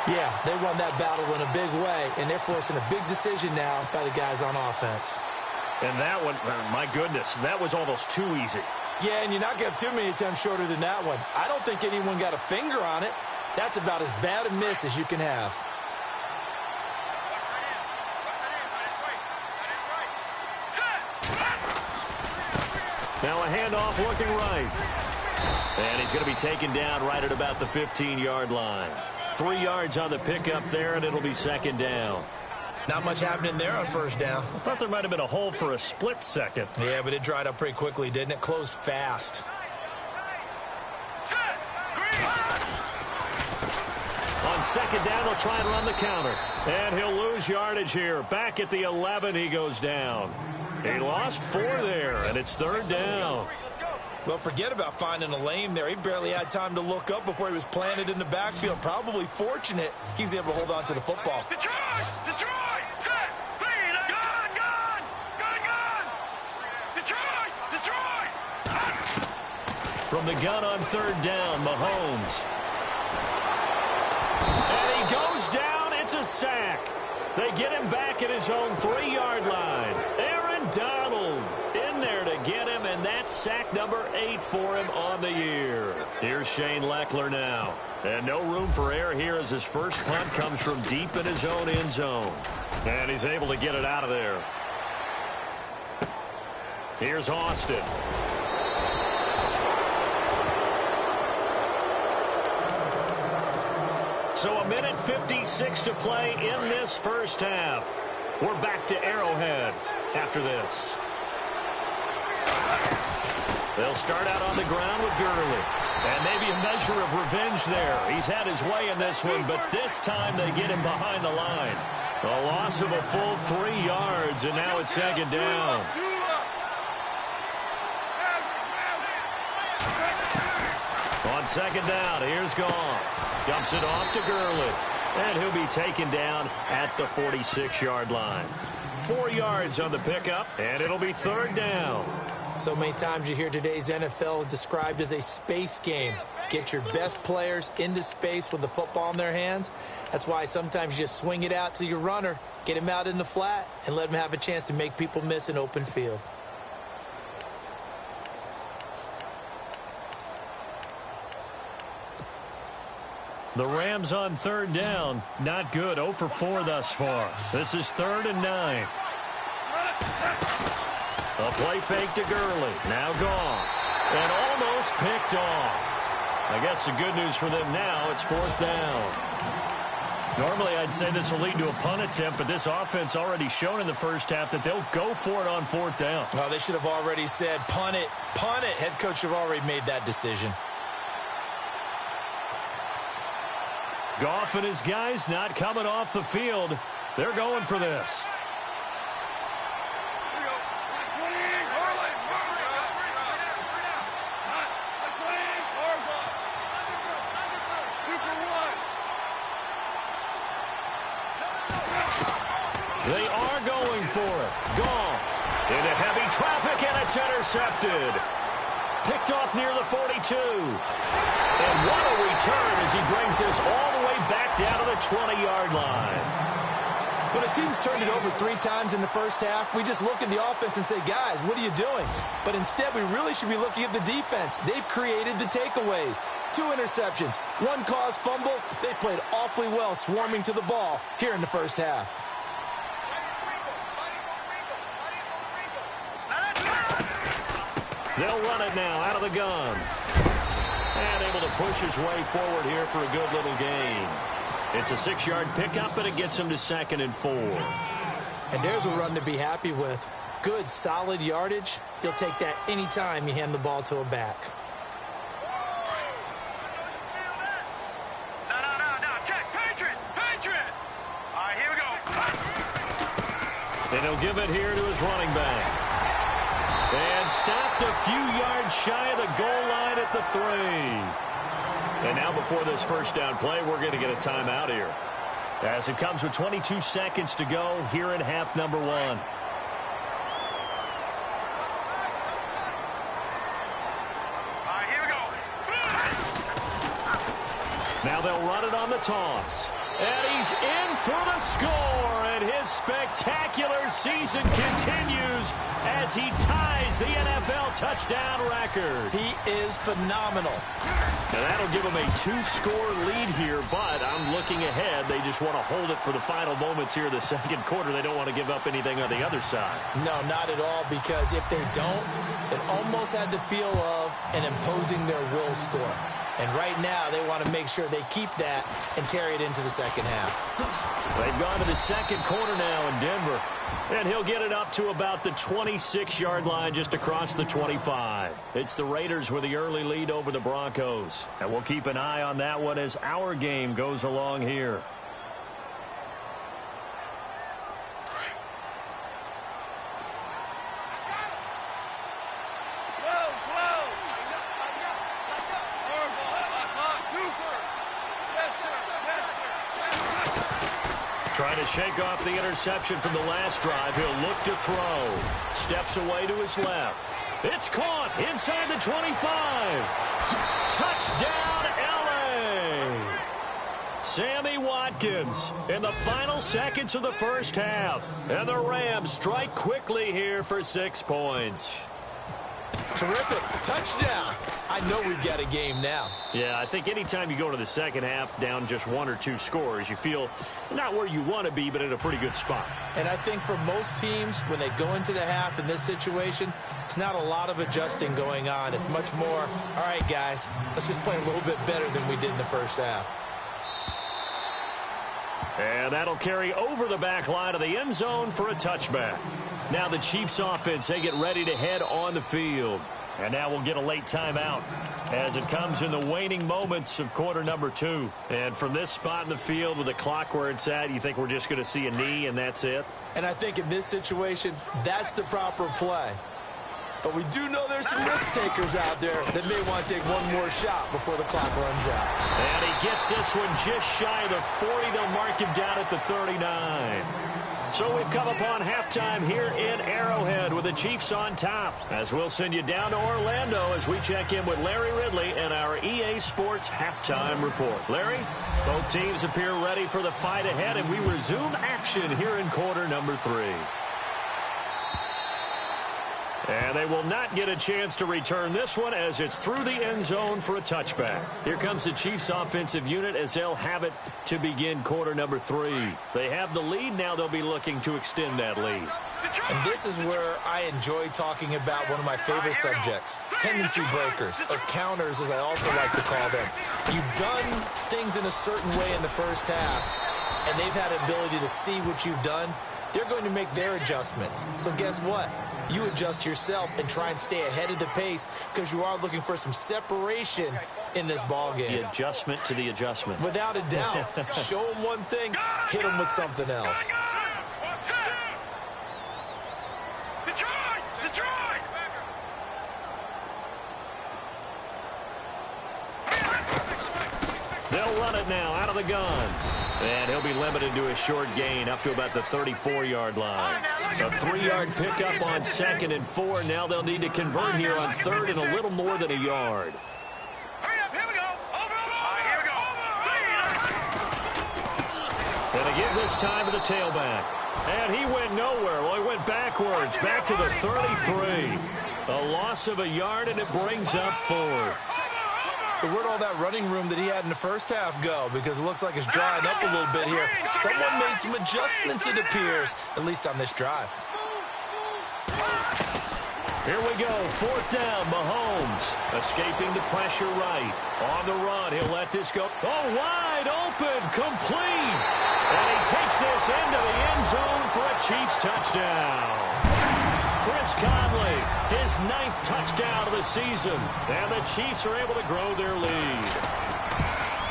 M: Yeah, they won that battle in a big way, and they're forcing a big decision now by the guys on offense.
L: And that one, my goodness, that was almost too easy.
M: Yeah, and you're not going to have too many attempts shorter than that one. I don't think anyone got a finger on it. That's about as bad a miss as you can have. Now a handoff looking right.
L: And he's going to be taken down right at about the 15-yard line. 3 yards on the pickup there, and it'll be second down.
M: Not much happening there on first down.
L: I thought there might have been a hole for a split second.
M: Yeah, but it dried up pretty quickly, didn't it? Closed fast.
L: On second down, he'll try and run the counter. And he'll lose yardage here. Back at the 11, he goes down. He lost 4 there, and it's third down.
M: Well, forget about finding a lane there. He barely had time to look up before he was planted in the backfield. Probably fortunate he was able to hold on to the football.
F: Detroit! Detroit! Set! Speed! Gun! Gun! Gun! Gun! Detroit! Detroit!
L: From the gun on third down, Mahomes. And he goes down. It's a sack. They get him back at his own 3-yard line. Aaron Donald in there to get him, and that's sack number 8 for him on the year. Here's Shane Leckler now. And no room for error here as his first punt comes from deep in his own end zone. And he's able to get it out of there. Here's Austin. So a minute 56 to play in this first half. We're back to Arrowhead after this. They'll start out on the ground with Gurley. And maybe a measure of revenge there. He's had his way in this one, but this time they get him behind the line. A loss of a full 3 yards, and now it's second down. On second down, here's Goff. Dumps it off to Gurley. And he'll be taken down at the 46-yard line. 4 yards on the pickup, and it'll be third down.
M: So many times you hear today's NFL described as a space game. Get your best players into space with the football in their hands. That's why sometimes you just swing it out to your runner, get him out in the flat, and let him have a chance to make people miss an open field.
L: The Rams on third down. Not good. 0 for 4 thus far. This is 3rd and 9. A play fake to Gurley. Now gone. And almost picked off. I guess the good news for them now, it's 4th down. Normally I'd say this will lead to a punt attempt, but this offense already shown in the first half that they'll go for it on 4th down.
M: Well, they should have already said, punt it, punt it. Head coach should have already made that decision.
L: Goff and his guys not coming off the field. They're going for this. They are going for it. Goff into heavy traffic, and it's intercepted. Picked off near the 42. And what a return as he brings this all the way back down to the 20-yard line.
M: When a team's turned it over 3 times in the first half, we just look at the offense and say, guys, what are you doing? But instead, we really should be looking at the defense. They've created the takeaways. 2 interceptions, 1 caused fumble. They played awfully well swarming to the ball here in the first half.
L: They'll run it now out of the gun. And able to push his way forward here for a good little gain. It's a 6-yard pickup, and it gets him to 2nd and 4.
M: And there's a run to be happy with. Good, solid yardage. You'll take that anytime you hand the ball to a back.
F: No. Check. Patriot. All right, here we go.
L: And he'll give it here to his running back. And stopped a few yards shy of the goal line at the 3. And now before this first down play, we're going to get a timeout here. As it comes with 22 seconds to go here in half number 1.
F: All right, here we go.
L: Now they'll run it on the toss. And he's in for the score. And his spectacular season continues as he ties the NFL touchdown record.
M: He is phenomenal.
L: And that'll give him a 2-score lead here, but I'm looking ahead. They just want to hold it for the final moments here in the second quarter. They don't want to give up anything on the other side.
M: No, not at all, because if they don't, it almost had the feel of an imposing their will score. And right now, they want to make sure they keep that and carry it into the second half.
L: They've gone to the second quarter now in Denver. And he'll get it up to about the 26-yard line just across the 25. It's the Raiders with the early lead over the Broncos. And we'll keep an eye on that one as our game goes along here. Trying to shake off the interception from the last drive. He'll look to throw. Steps away to his left. It's caught inside the 25. Touchdown, L.A. Sammy Watkins in the final seconds of the first half. And the Rams strike quickly here for 6 points.
M: Terrific. Touchdown. I know we've got a game now.
L: Yeah, I think anytime you go to the second half down just 1 or 2 scores, you feel not where you want to be, but in a pretty good spot.
M: And I think for most teams, when they go into the half in this situation, it's not a lot of adjusting going on. It's much more, all right, guys, let's just play a little bit better than we did in the first half.
L: And that'll carry over the back line of the end zone for a touchback. Now the Chiefs offense, they get ready to head on the field. And now we'll get a late timeout as it comes in the waning moments of quarter number 2. And from this spot in the field with the clock where it's at, you think we're just going to see a knee and that's it?
M: And I think in this situation, that's the proper play. But we do know there's some risk takers out there that may want to take one more shot before the clock runs out.
L: And he gets this one just shy of the 40. They'll mark him down at the 39. So we've come upon halftime here in Arrowhead with the Chiefs on top. As we'll send you down to Orlando as we check in with Larry Ridley and our EA Sports halftime report. Larry, both teams appear ready for the fight ahead, and we resume action here in quarter number 3. And they will not get a chance to return this one as it's through the end zone for a touchback. Here comes the Chiefs offensive unit as they'll have it to begin quarter number 3. They have the lead. Now they'll be looking to extend that lead.
M: And this is where I enjoy talking about one of my favorite subjects, tendency breakers, or counters as I also like to call them. You've done things in a certain way in the first half, and they've had an ability to see what you've done. They're going to make their adjustments. So guess what? You adjust yourself and try and stay ahead of the pace because you are looking for some separation in this ball game.
L: The adjustment to the adjustment.
M: Without a doubt. Show them one thing, hit them with something else.
L: They'll run it now out of the gun. And he'll be limited to a short gain up to about the 34-yard line. A 3-yard pickup on 2nd and 4. Now they'll need to convert here on 3rd and a little more than a yard. And again this time to the tailback. And he went nowhere. Well, he went backwards, back to the 33. A loss of a yard, and it brings up 4th.
M: So where'd all that running room that he had in the first half go? Because it looks like it's drying up a little bit here. Someone made some adjustments, it appears, at least on this drive.
L: Here we go, 4th down, Mahomes. Escaping the pressure right. On the run, he'll let this go. Oh, wide open, complete. And he takes this into the end zone for a Chiefs touchdown. Chris Conley, his 9th touchdown of the season. And the Chiefs are able to grow their lead.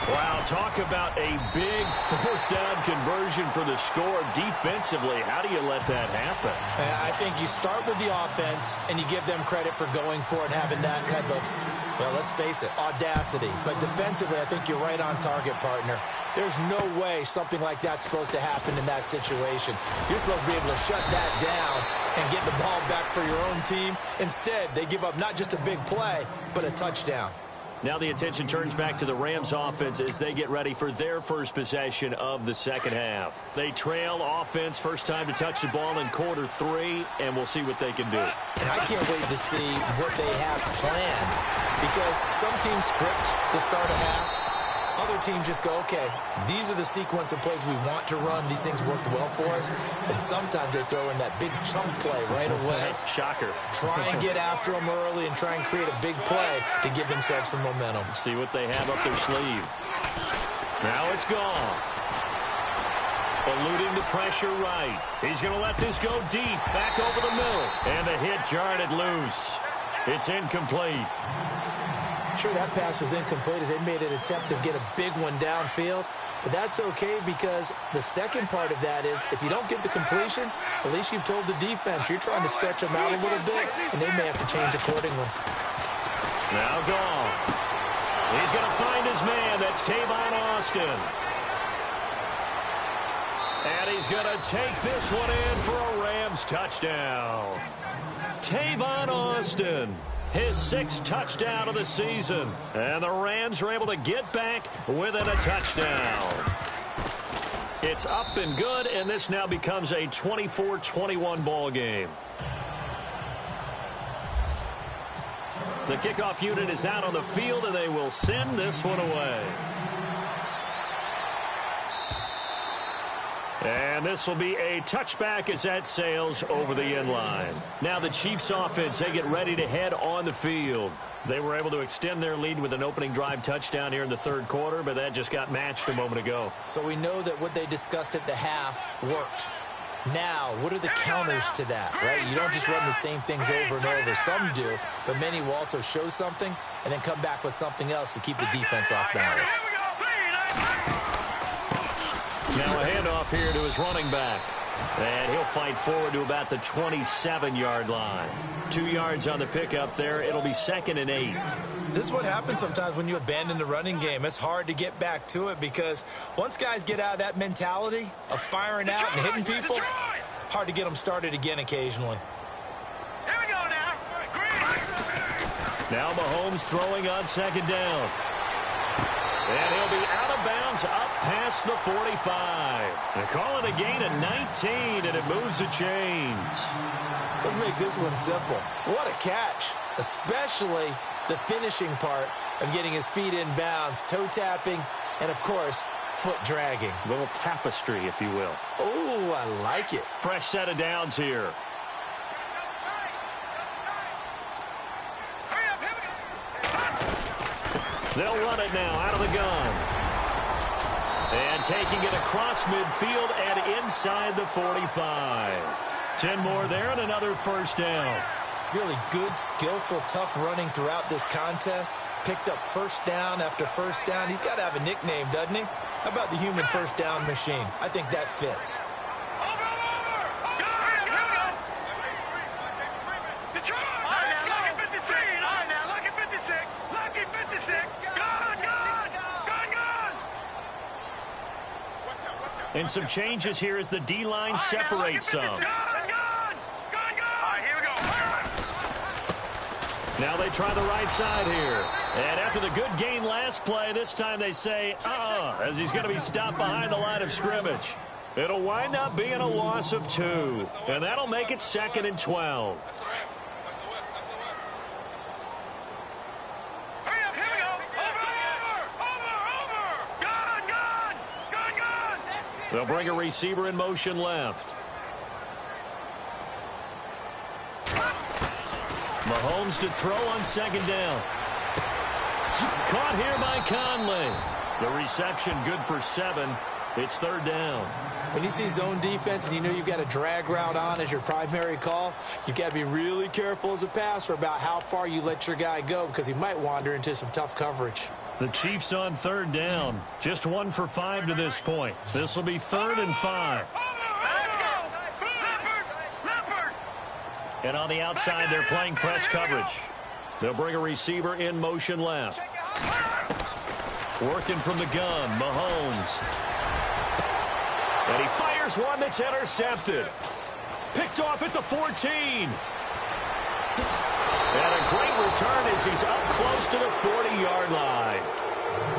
L: Wow, talk about a big 4th down conversion for the score defensively. How do you let that happen?
M: I think you start with the offense, and you give them credit for going for it and having that type of, well, let's face it, audacity. But defensively, I think you're right on target, partner. There's no way something like that's supposed to happen in that situation. You're supposed to be able to shut that down and get the ball back for your own team. Instead, they give up not just a big play, but a touchdown.
L: Now the attention turns back to the Rams offense as they get ready for their first possession of the second half. They trail offense, first time to touch the ball in quarter 3, and we'll see what they can do.
M: And I can't wait to see what they have planned, because some teams script to start a half. Other teams just go, okay, these are the sequence of plays we want to run. These things worked well for us. And sometimes they throw in that big chunk play right away.
L: Shocker.
M: Try and get after them early and try and create a big play to give themselves some momentum.
L: See what they have up their sleeve. Now it's gone. Eluding the pressure right. He's going to let this go deep, back over the middle. And the hit jarred it loose. It's incomplete.
M: Sure, that pass was incomplete as they made an attempt to get a big one downfield. But that's okay, because the second part of that is if you don't get the completion, at least you've told the defense you're trying to stretch them out a little bit, and they may have to change accordingly.
L: Now gone. He's going to find his man. That's Tavon Austin. And he's going to take this one in for a Rams touchdown. Tavon Austin. His 6th touchdown of the season. And the Rams are able to get back within a touchdown. It's up and good, and this now becomes a 24-21 ball game. The kickoff unit is out on the field, and they will send this one away. And this will be a touchback as that sails over the end line. Now the Chiefs offense, they get ready to head on the field. They were able to extend their lead with an opening drive touchdown here in the third quarter, but that just got matched a moment ago.
M: So we know that what they discussed at the half worked. Now, what are the counters to that, right? You don't just run the same things over and over. Some do, but many will also show something and then come back with something else to keep the defense off balance.
L: Now a handoff here to his running back. And he'll fight forward to about the 27-yard line. 2 yards on the pickup there. It'll be 2nd and 8.
M: This is what happens sometimes when you abandon the running game. It's hard to get back to it because once guys get out of that mentality of firing out and hitting people, hard to get them started again occasionally.
A: Here we go now.
L: Now Mahomes throwing on 2nd down. And he'll be out of bounds up past the 45. They call it a gain of 19, and it moves the chains.
M: Let's make this one simple. What a catch, especially the finishing part of getting his feet in bounds, toe tapping, and, of course, foot dragging.
L: A little tapestry, if you will.
M: Oh, I like it.
L: Fresh set of downs here. They'll run it now out of the gun. And taking it across midfield and inside the 45. 10 more there and another first down.
M: Really good, skillful, tough running throughout this contest. Picked up first down after first down. He's got to have a nickname, doesn't he? How about the human first down machine? I think that fits.
L: And some changes here as the D-line separates some. Now they try the right side here. And after the good gain last play, this time they say, as he's going to be stopped behind the line of scrimmage. It'll wind up being a loss of 2. And that'll make it 2nd and 12. They'll bring a receiver in motion left. Mahomes to throw on 2nd down. Caught here by Conley. The reception good for 7. It's 3rd down.
M: When you see zone defense and you know you've got a drag route on as your primary call, you've got to be really careful as a passer about how far you let your guy go because he might wander into some tough coverage.
L: The Chiefs on 3rd down. Just 1 for 5 to this point. This will be 3rd and 5. And on the outside, they're playing press coverage. They'll bring a receiver in motion left. Working from the gun, Mahomes. And he fires one that's intercepted. Picked off at the 14. And a great return as he's up close to the 40-yard line.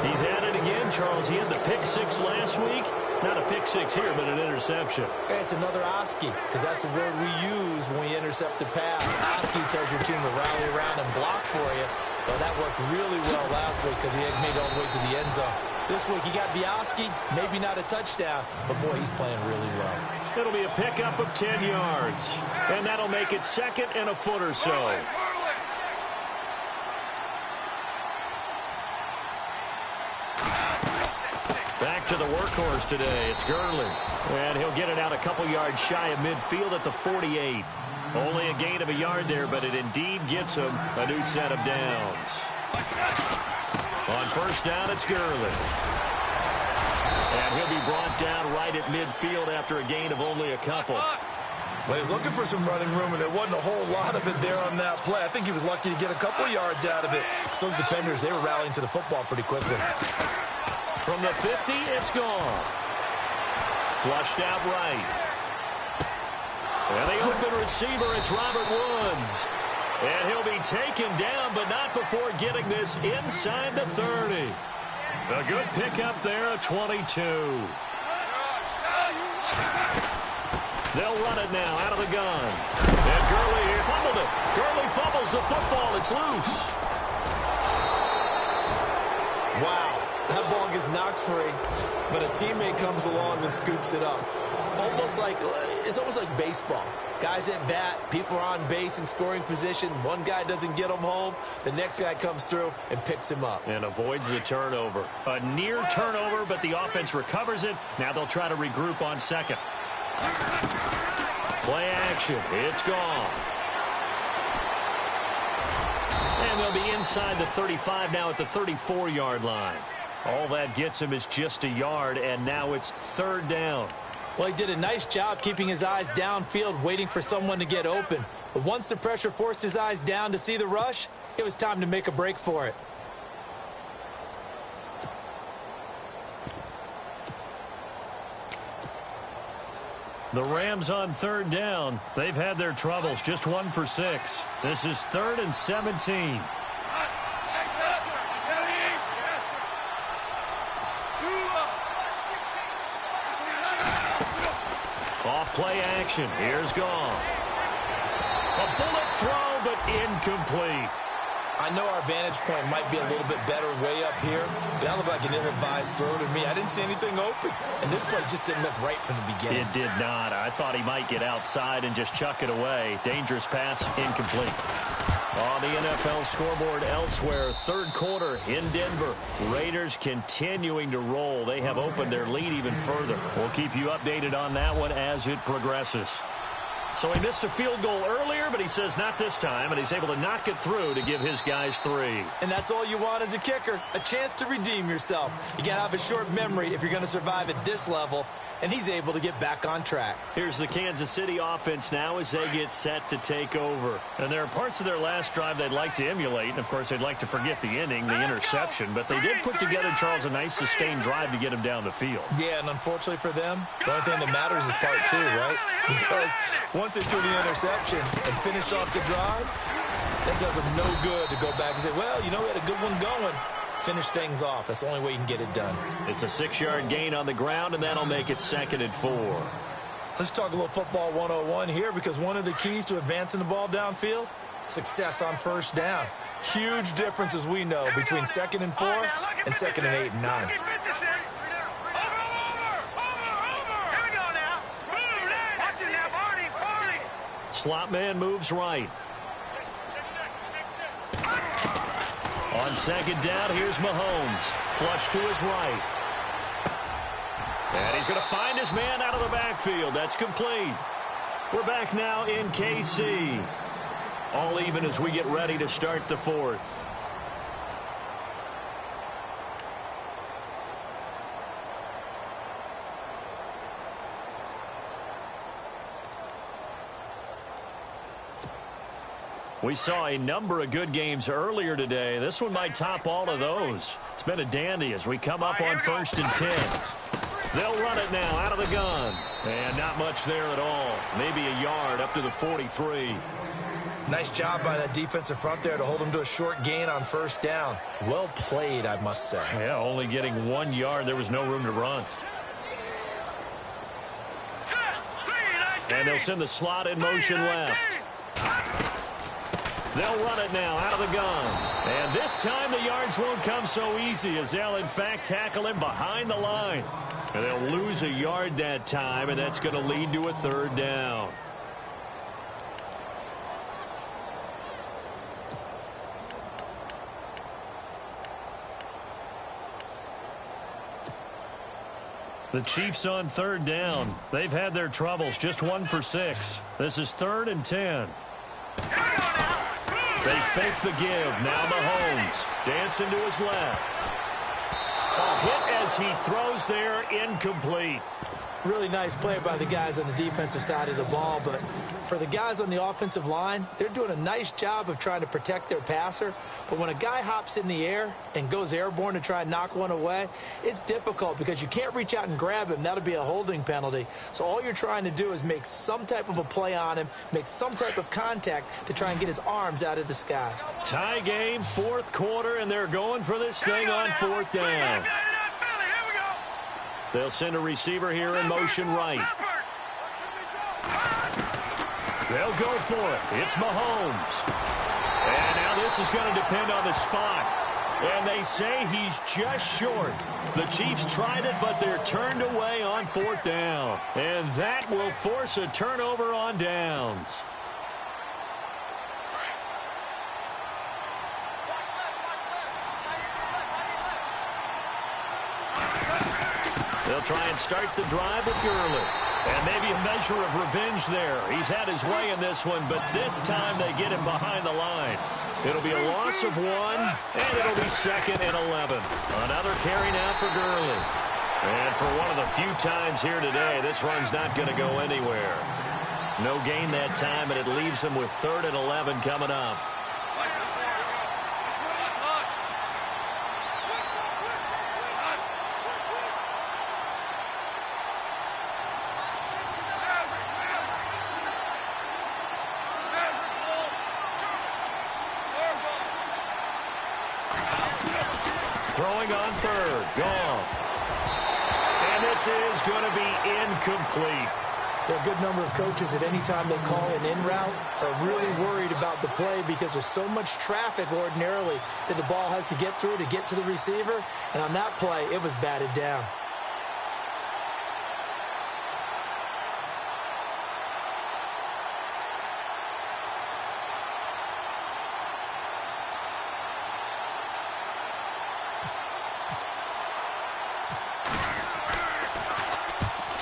L: He's at it again, Charles. He had the pick six last week. Not a pick six here, but an interception.
M: Hey, it's another Oski, because that's the word we use when we intercept a pass. Oski tells your team to rally around and block for you. Well, that worked really well last week because he had made it all the way to the end zone. This week he got the Oski, maybe not a touchdown, but boy, he's playing really well.
L: It'll be a pickup of 10 yards, and that'll make it second and a foot or so. Back to the workhorse today. It's Gurley. And he'll get it out a couple yards shy of midfield at the 48. Only a gain of a yard there, but it indeed gets him a new set of downs. On first down, it's Gurley. And he'll be brought down right at midfield after a gain of only a couple.
M: Well, he was looking for some running room, and there wasn't a whole lot of it there on that play. I think he was lucky to get a couple yards out of it. So those defenders, they were rallying to the football pretty quickly.
L: From the 50, it's gone. Flushed out right. And the open receiver, it's Robert Woods. And he'll be taken down, but not before getting this inside the 30. A good pickup there at 22. They'll run it now out of the gun. And Gurley fumbled it. Gurley fumbles the football. It's loose.
M: Wow. That ball gets knocked free, but a teammate comes along and scoops it up. It's almost like baseball. Guys at bat, people are on base in scoring position. One guy doesn't get him home. The next guy comes through and picks him up.
L: And avoids the turnover. A near turnover, but the offense recovers it. Now they'll try to regroup on second. Play action. It's gone. And they'll be inside the 35 now at the 34-yard line. All that gets him is just a yard, and now it's third down.
M: Well, he did a nice job keeping his eyes downfield, waiting for someone to get open. But once the pressure forced his eyes down to see the rush, it was time to make a break for it.
L: The Rams on third down. They've had their troubles, just 1 for 6. This is 3rd and 17. Off play action. Here's Goff. A bullet throw, but incomplete.
M: I know our vantage point might be a little bit better way up here, but that looked like an ill-advised throw to me. I didn't see anything open, and this play just didn't look right from the beginning.
L: It did not. I thought he might get outside and just chuck it away. Dangerous pass, incomplete. On the NFL scoreboard elsewhere, third quarter in Denver. Raiders continuing to roll. They have opened their lead even further. We'll keep you updated on that one as it progresses. So he missed a field goal earlier, but he says not this time, and he's able to knock it through to give his guys 3.
M: And that's all you want as a kicker, a chance to redeem yourself. You got to have a short memory if you're going to survive at this level, and he's able to get back on track.
L: Here's the Kansas City offense now as they get set to take over. And there are parts of their last drive they'd like to emulate, and of course they'd like to forget the inning, the interception, but they did put together, Charles, a nice sustained drive to get him down the field.
M: Yeah, and unfortunately for them, the only thing that matters is part 2, right? Because once they threw the interception and finished off the drive, that does them no good to go back and say, well, you know, we had a good one going. Finish things off. That's the only way you can get it done.
L: It's a 6-yard gain on the ground, and that'll make it 2nd and 4.
M: Let's talk a little football 101 here, because one of the keys to advancing the ball downfield, success on first down. Huge difference, as we know, between 2nd and 4 and 2nd and 8 and 9.
L: Slot man moves right. On 2nd down, here's Mahomes. Flush to his right. And he's going to find his man out of the backfield. That's complete. We're back now in KC. All even as we get ready to start the 4th. We saw a number of good games earlier today. This one might top all of those. It's been a dandy as we come up on 1st and 10. They'll run it now out of the gun. And not much there at all. Maybe a yard up to the 43.
M: Nice job by that defensive front there to hold him to a short gain on first down. Well played, I must say.
L: Yeah, only getting 1 yard. There was no room to run. And they'll send the slot in motion left. They'll run it now out of the gun. And this time the yards won't come so easy as they'll, in fact, tackle him behind the line. And they'll lose a yard that time, and that's going to lead to a third down. The Chiefs on third down. They've had their troubles, just 1 for 6. This is 3rd and 10. They fake the give. Now Mahomes dancing to his left. A hit as he throws there, incomplete.
M: Really nice play by the guys on the defensive side of the ball, but for the guys on the offensive line, they're doing a nice job of trying to protect their passer. But when a guy hops in the air and goes airborne to try and knock one away, it's difficult because you can't reach out and grab him. That'll be a holding penalty. So all you're trying to do is make some type of a play on him, make some type of contact to try and get his arms out of the sky.
L: Tie game, 4th quarter, and they're going for this thing on 4th down. They'll send a receiver here in motion right. They'll go for it. It's Mahomes. And now this is going to depend on the spot. And they say he's just short. The Chiefs tried it, but they're turned away on 4th down. And that will force a turnover on downs. They'll try and start the drive with Gurley. And maybe a measure of revenge there. He's had his way in this one, but this time they get him behind the line. It'll be a loss of 1, and it'll be 2nd and 11. Another carry now for Gurley. And for one of the few times here today, this run's not going to go anywhere. No gain that time, and it leaves him with 3rd and 11 coming up. Throwing on 3rd, Goff. And this is going to be incomplete.
M: There are a good number of coaches that any time they call an in route are really worried about the play because there's so much traffic ordinarily that the ball has to get through to get to the receiver. And on that play, it was batted down.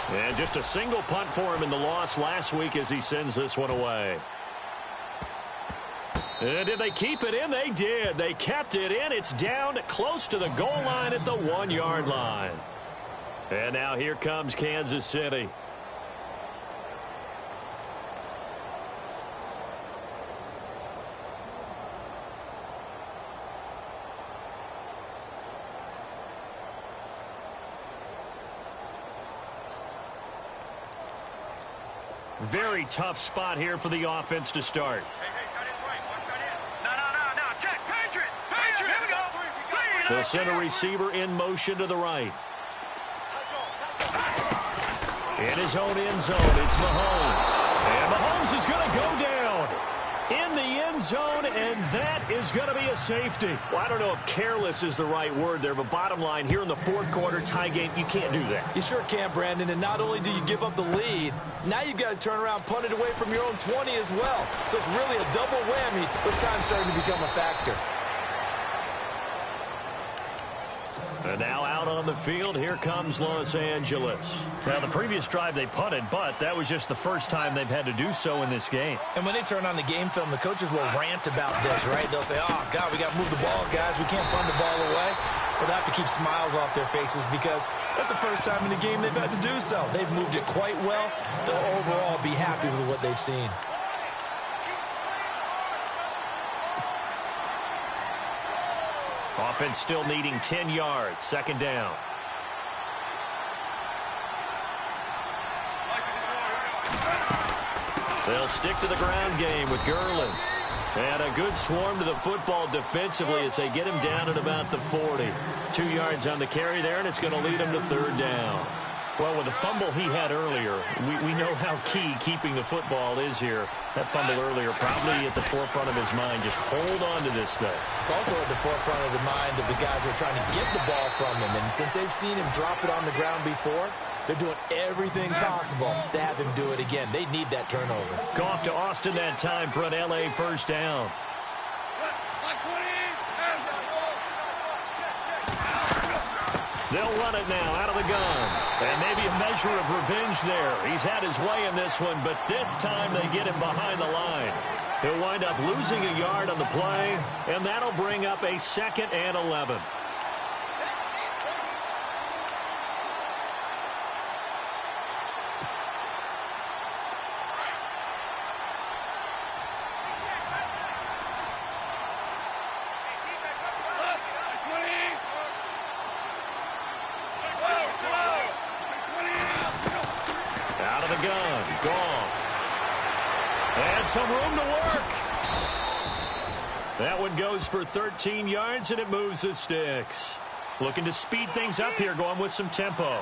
L: And just a single punt for him in the loss last week as he sends this one away. And did they keep it in? They did. They kept it in. It's down close to the goal line at the 1-yard line. And now here comes Kansas City. Very tough spot here for the offense to start. They'll send a receiver in motion to the right. In his own end zone, it's Mahomes. And Mahomes is going to go down in the end zone, and that is going to be a safety. Well, I don't know if careless is the right word there, but bottom line, here in the 4th quarter tie game, you can't do that.
M: You sure can't, Brandon, and not only do you give up the lead, now you've got to turn around, punt it away from your own 20 as well. So it's really a double whammy with time starting to become a factor.
L: And now out on the field, here comes Los Angeles. Now, the previous drive they punted, but that was just the first time they've had to do so in this game.
M: And when they turn on the game film, the coaches will rant about this, right? They'll say, oh, God, we got to move the ball, guys. We can't punt the ball away. But they have to keep smiles off their faces because that's the first time in the game they've had to do so. They've moved it quite well. They'll overall be happy with what they've seen.
L: Offense still needing 10 yards. 2nd down. They'll stick to the ground game with Gurley. And a good swarm to the football defensively as they get him down at about the 40. 2 yards on the carry there, and it's going to lead him to third down. Well, with the fumble he had earlier, we know how key keeping the football is here. That fumble earlier probably at the forefront of his mind. Just hold on to this thing.
M: It's also at the forefront of the mind of the guys who are trying to get the ball from him. And since they've seen him drop it on the ground before, they're doing everything possible to have him do it again. They need that turnover.
L: Goff to Austin that time for an L.A. first down. They'll run it now out of the gun. And maybe a measure of revenge there. He's had his way in this one, but this time they get him behind the line. He'll wind up losing a yard on the play, and that'll bring up a 2nd and 11. Some room to work. That one goes for 13 yards, and it moves the sticks. Looking to speed things up here, going with some tempo.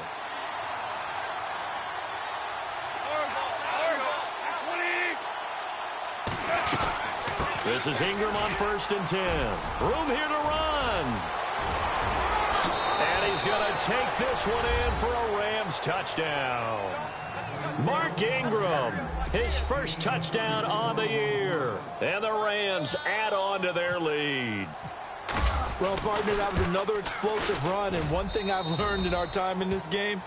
L: This is Ingram on 1st and 10. Room here to run. And he's going to take this one in for a Rams touchdown. Mark Ingram, his first touchdown on the year. And the Rams add on to their lead.
M: Well, partner, that was another explosive run. And one thing I've learned in our time in this game,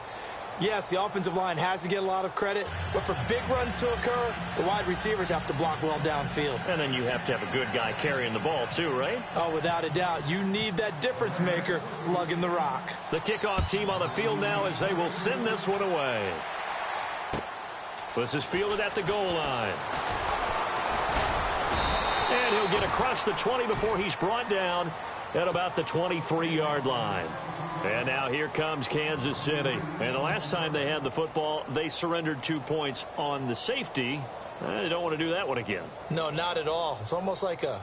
M: yes, the offensive line has to get a lot of credit. But for big runs to occur, the wide receivers have to block well downfield.
L: And then you have to have a good guy carrying the ball too, right?
M: Oh, without a doubt. You need that difference maker lugging the rock.
L: The kickoff team on the field now as they will send this one away. This is fielded at the goal line. And he'll get across the 20 before he's brought down at about the 23-yard line. And now here comes Kansas City. And the last time they had the football, they surrendered 2 points on the safety. They don't want to do that one again.
M: No, not at all. It's almost like a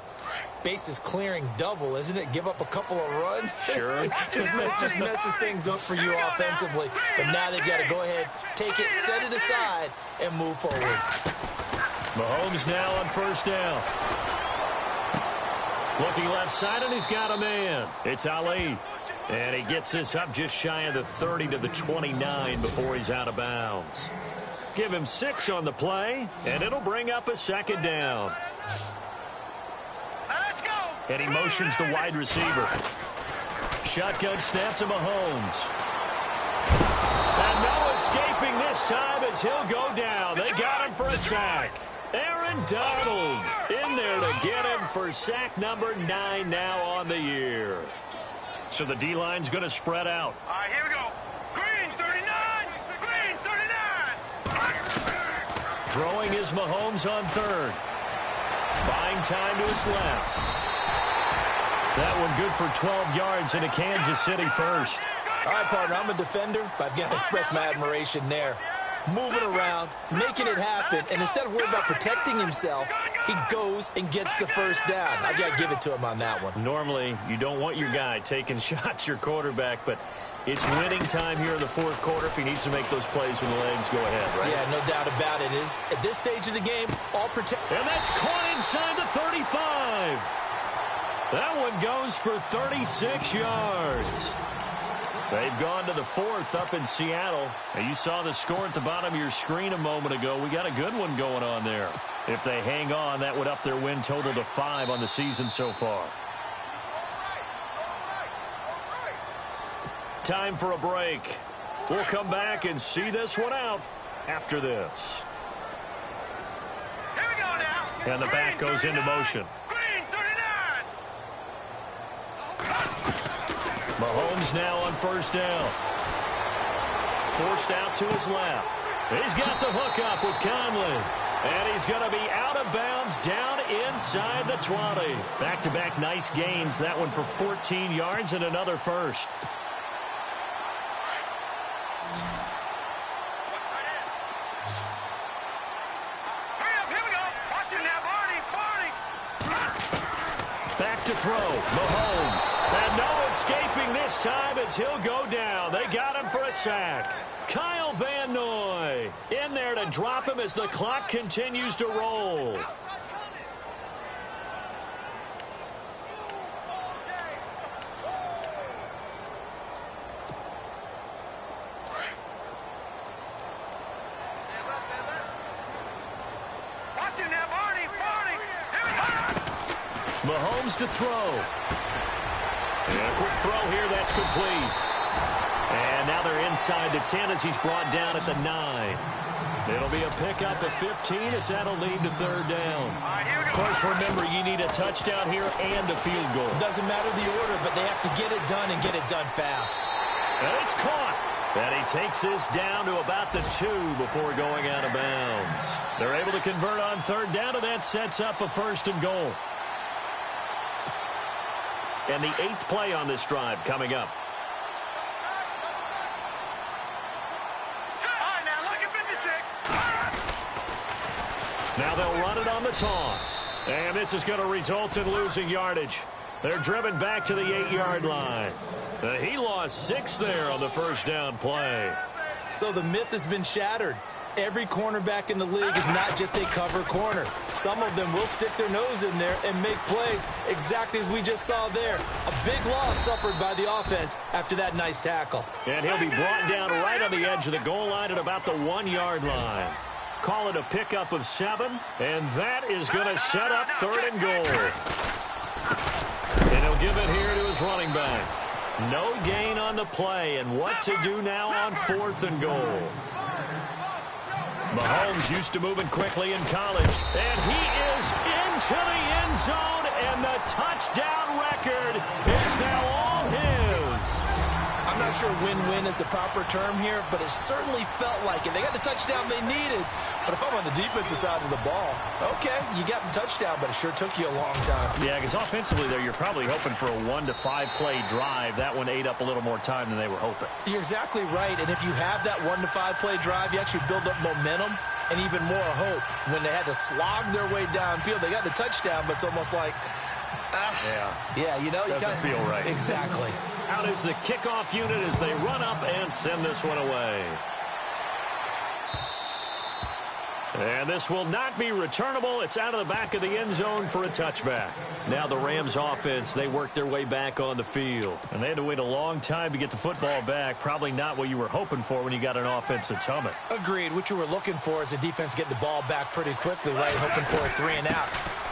M: bases clearing double, isn't it? Give up a couple of runs.
L: Sure.
M: just messes things up for you offensively. But now they've got to go ahead, take it, set it aside, and move forward.
L: Mahomes now on 1st down. Looking left side, and he's got a man. It's Ali. And he gets this up just shy of the 30 to the 29 before he's out of bounds. Give him 6 on the play, and it'll bring up a 2nd down.
A: Let's go.
L: And he motions the wide receiver. Shotgun snap to Mahomes. And no escaping this time as he'll go down. They got him for a sack. Aaron Donald in there to get him for sack number 9 now on the year. So the D-line's going to spread out.
A: All right, here we go. Green 39. Green 39.
L: Throwing is Mahomes on 3rd. Buying time to his left. That one good for 12 yards into Kansas City first.
M: All right, partner, I'm a defender, but I've got to express my admiration there. Moving around, making it happen, and instead of worrying about protecting himself, he goes and gets the first down. I've got to give it to him on that one.
L: Normally, you don't want your guy taking shots, your quarterback, but it's winning time here in the 4th quarter if he needs to make those plays when the legs go ahead, right?
M: Yeah, no doubt about it. It's, at this stage of the game, all protect.
L: And that's caught inside the 35. That one goes for 36 yards. They've gone to the 4th up in Seattle. And you saw the score at the bottom of your screen a moment ago. We got a good one going on there. If they hang on, that would up their win total to 5 on the season so far. Time for a break. We'll come back and see this one out after this.
A: Here we go now.
L: And the back goes into motion.
A: Green 39.
L: Mahomes now on 1st down. Forced out to his left. He's got the hook up with Conley. And he's going to be out of bounds down inside the 20. Back-to-back nice gains. That one for 14 yards and another first.
A: Hurry up, here we go. Watch it now, Barney.
L: to throw. Mahomes. And no escaping this time as he'll go down. They got him for a sack. Kyle Van Noy in there to drop him as the clock continues to roll. Mahomes to throw. And a quick throw here, that's complete. And now they're inside the 10 as he's brought down at the 9. It'll be a pickup of 15 as that'll lead to third down. Of course, remember, you need a touchdown here and a field goal.
M: Doesn't matter the order, but they have to get it done and get it done fast.
L: And it's caught. And he takes this down to about the 2 before going out of bounds. They're able to convert on third down, and that sets up a 1st and goal. And the 8th play on this drive coming up. Now they'll run it on the toss. And this is going to result in losing yardage. They're driven back to the 8-yard line. He lost 6 there on the 1st down play.
M: So the myth has been shattered. Every cornerback in the league is not just a cover corner. Some of them will stick their nose in there and make plays exactly as we just saw there. A big loss suffered by the offense after that nice tackle.
L: And he'll be brought down right on the edge of the goal line at about the 1-yard line. Call it a pickup of 7, and that is going to set up 3rd and goal. And he'll give it here to his running back. No gain on the play, and what to do now on 4th and goal. Mahomes used to moving quickly in college, and he is into the end zone, and the touchdown record is now all his.
M: I'm not sure win-win is the proper term here, but it certainly felt like it. They got the touchdown they needed, but if I'm on the defensive side of the ball, okay, you got the touchdown, but it sure took you a long time.
L: Yeah, because offensively there, you're probably hoping for a 1 to 5 play drive. That one ate up a little more time than they were hoping.
M: You're exactly right, and if you have that 1 to 5 play drive, you actually build up momentum and even more hope. When they had to slog their way downfield, they got the touchdown, but it's almost like, yeah, you know,
L: doesn't feel right.
M: Exactly.
L: Out is the kickoff unit as they run up and send this one away. And this will not be returnable. It's out of the back of the end zone for a touchback. Now the Rams offense, they worked their way back on the field. And they had to wait a long time to get the football back. Probably not what you were hoping for when you got an offense that's humming.
M: Agreed. What you were looking for is the defense getting the ball back pretty quickly, right? Hoping for a 3 and out.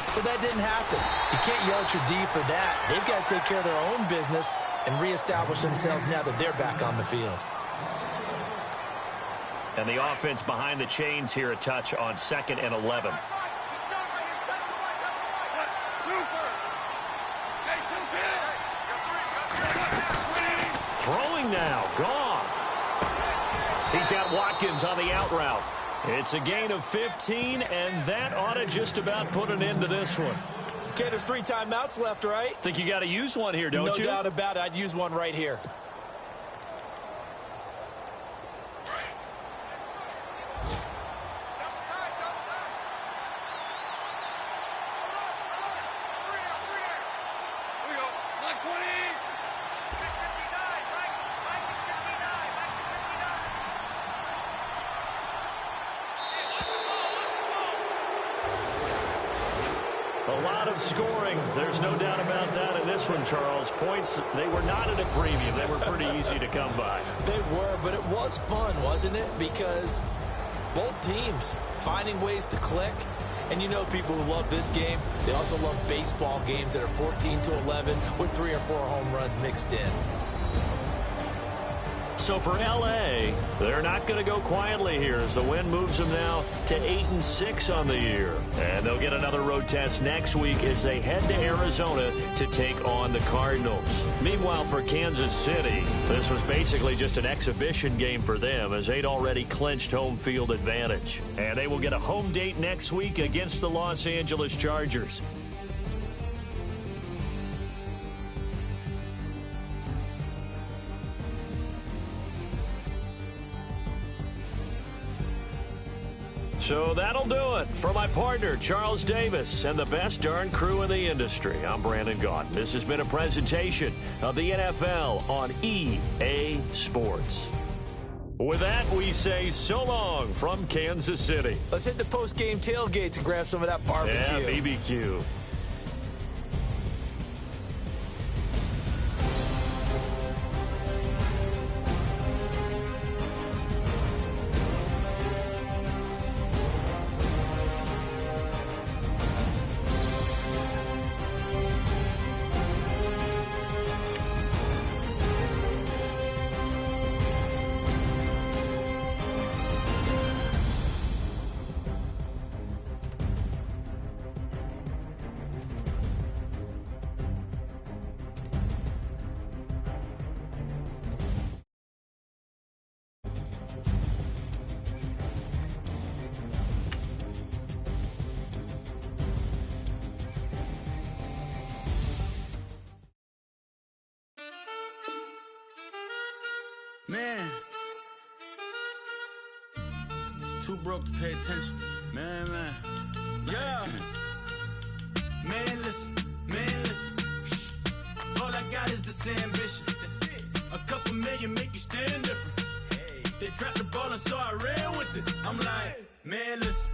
M: So that didn't happen. You can't yell at your D for that. They've got to take care of their own business and reestablish themselves now that they're back on the field.
L: And the offense behind the chains here a touch on 2nd and 11. Throwing now, Goff. He's got Watkins on the out route. It's a gain of 15, and that ought to just about put an end to this one.
M: Okay, there's 3 timeouts left, right?
L: Think you got to use one here, don't you?
M: No doubt about it. I'd use one right here.
L: A lot of scoring. There's no doubt about that in this one, Charles. Points, they were not at a premium. They were pretty easy to come by.
M: They were, but it was fun, wasn't it? Because both teams finding ways to click. And you know people who love this game, they also love baseball games that are 14-11 with 3 or 4 home runs mixed in.
L: So for L.A., they're not going to go quietly here as the win moves them now to 8-6 on the year. And they'll get another road test next week as they head to Arizona to take on the Cardinals. Meanwhile, for Kansas City, this was basically just an exhibition game for them as they'd already clinched home field advantage. And they will get a home date next week against the Los Angeles Chargers. So that'll do it. For my partner, Charles Davis, and the best darn crew in the industry, I'm Brandon Gaudin. This has been a presentation of the NFL on EA Sports. With that, we say so long from Kansas City.
M: Let's hit the post-game tailgates and grab some of that barbecue.
L: Yeah, BBQ.
B: Man, too broke to pay attention. Man. Yeah. Man, listen. All I got is this ambition. That's it. A couple million make you stand different. Hey. They dropped the ball and so I ran with it. I'm like, man, listen.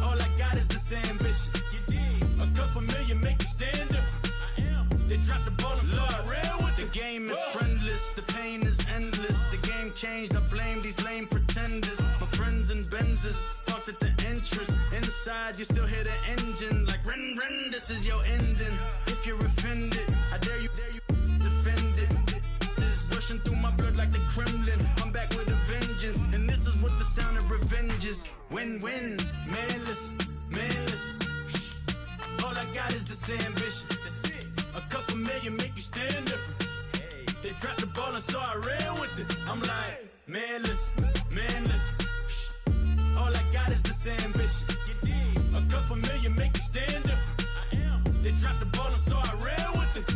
B: All I got is this ambition. You did. A couple million make you stand different. I am. They dropped the ball and so I ran with it. The game is friendless, the pain is endless. The game changed, I blame these lame pretenders. My friends and Benzes parked at the entrance. Inside, you still hear the engine like rin, this is your ending. If you're offended, I dare you defend it. This is rushing through my blood like the Kremlin. I'm back with a vengeance, and this is what the sound of revenge is. Win-win, man, listen. All I got is this ambition. That's it. A couple million make you stand different. Hey. They dropped the ball and so I ran with it. I'm like, man, listen. All I got is this ambition. You did. A couple million make you stand different. I am. They dropped the ball and so I ran with it.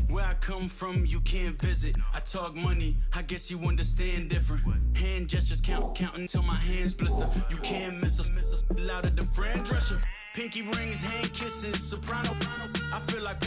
B: Where I come from, you can't visit. I talk money, I guess you understand different. Hand gestures count until my hands blister. You can't miss us louder than Fran Drescher. Pinky rings, hand kisses, soprano. I feel like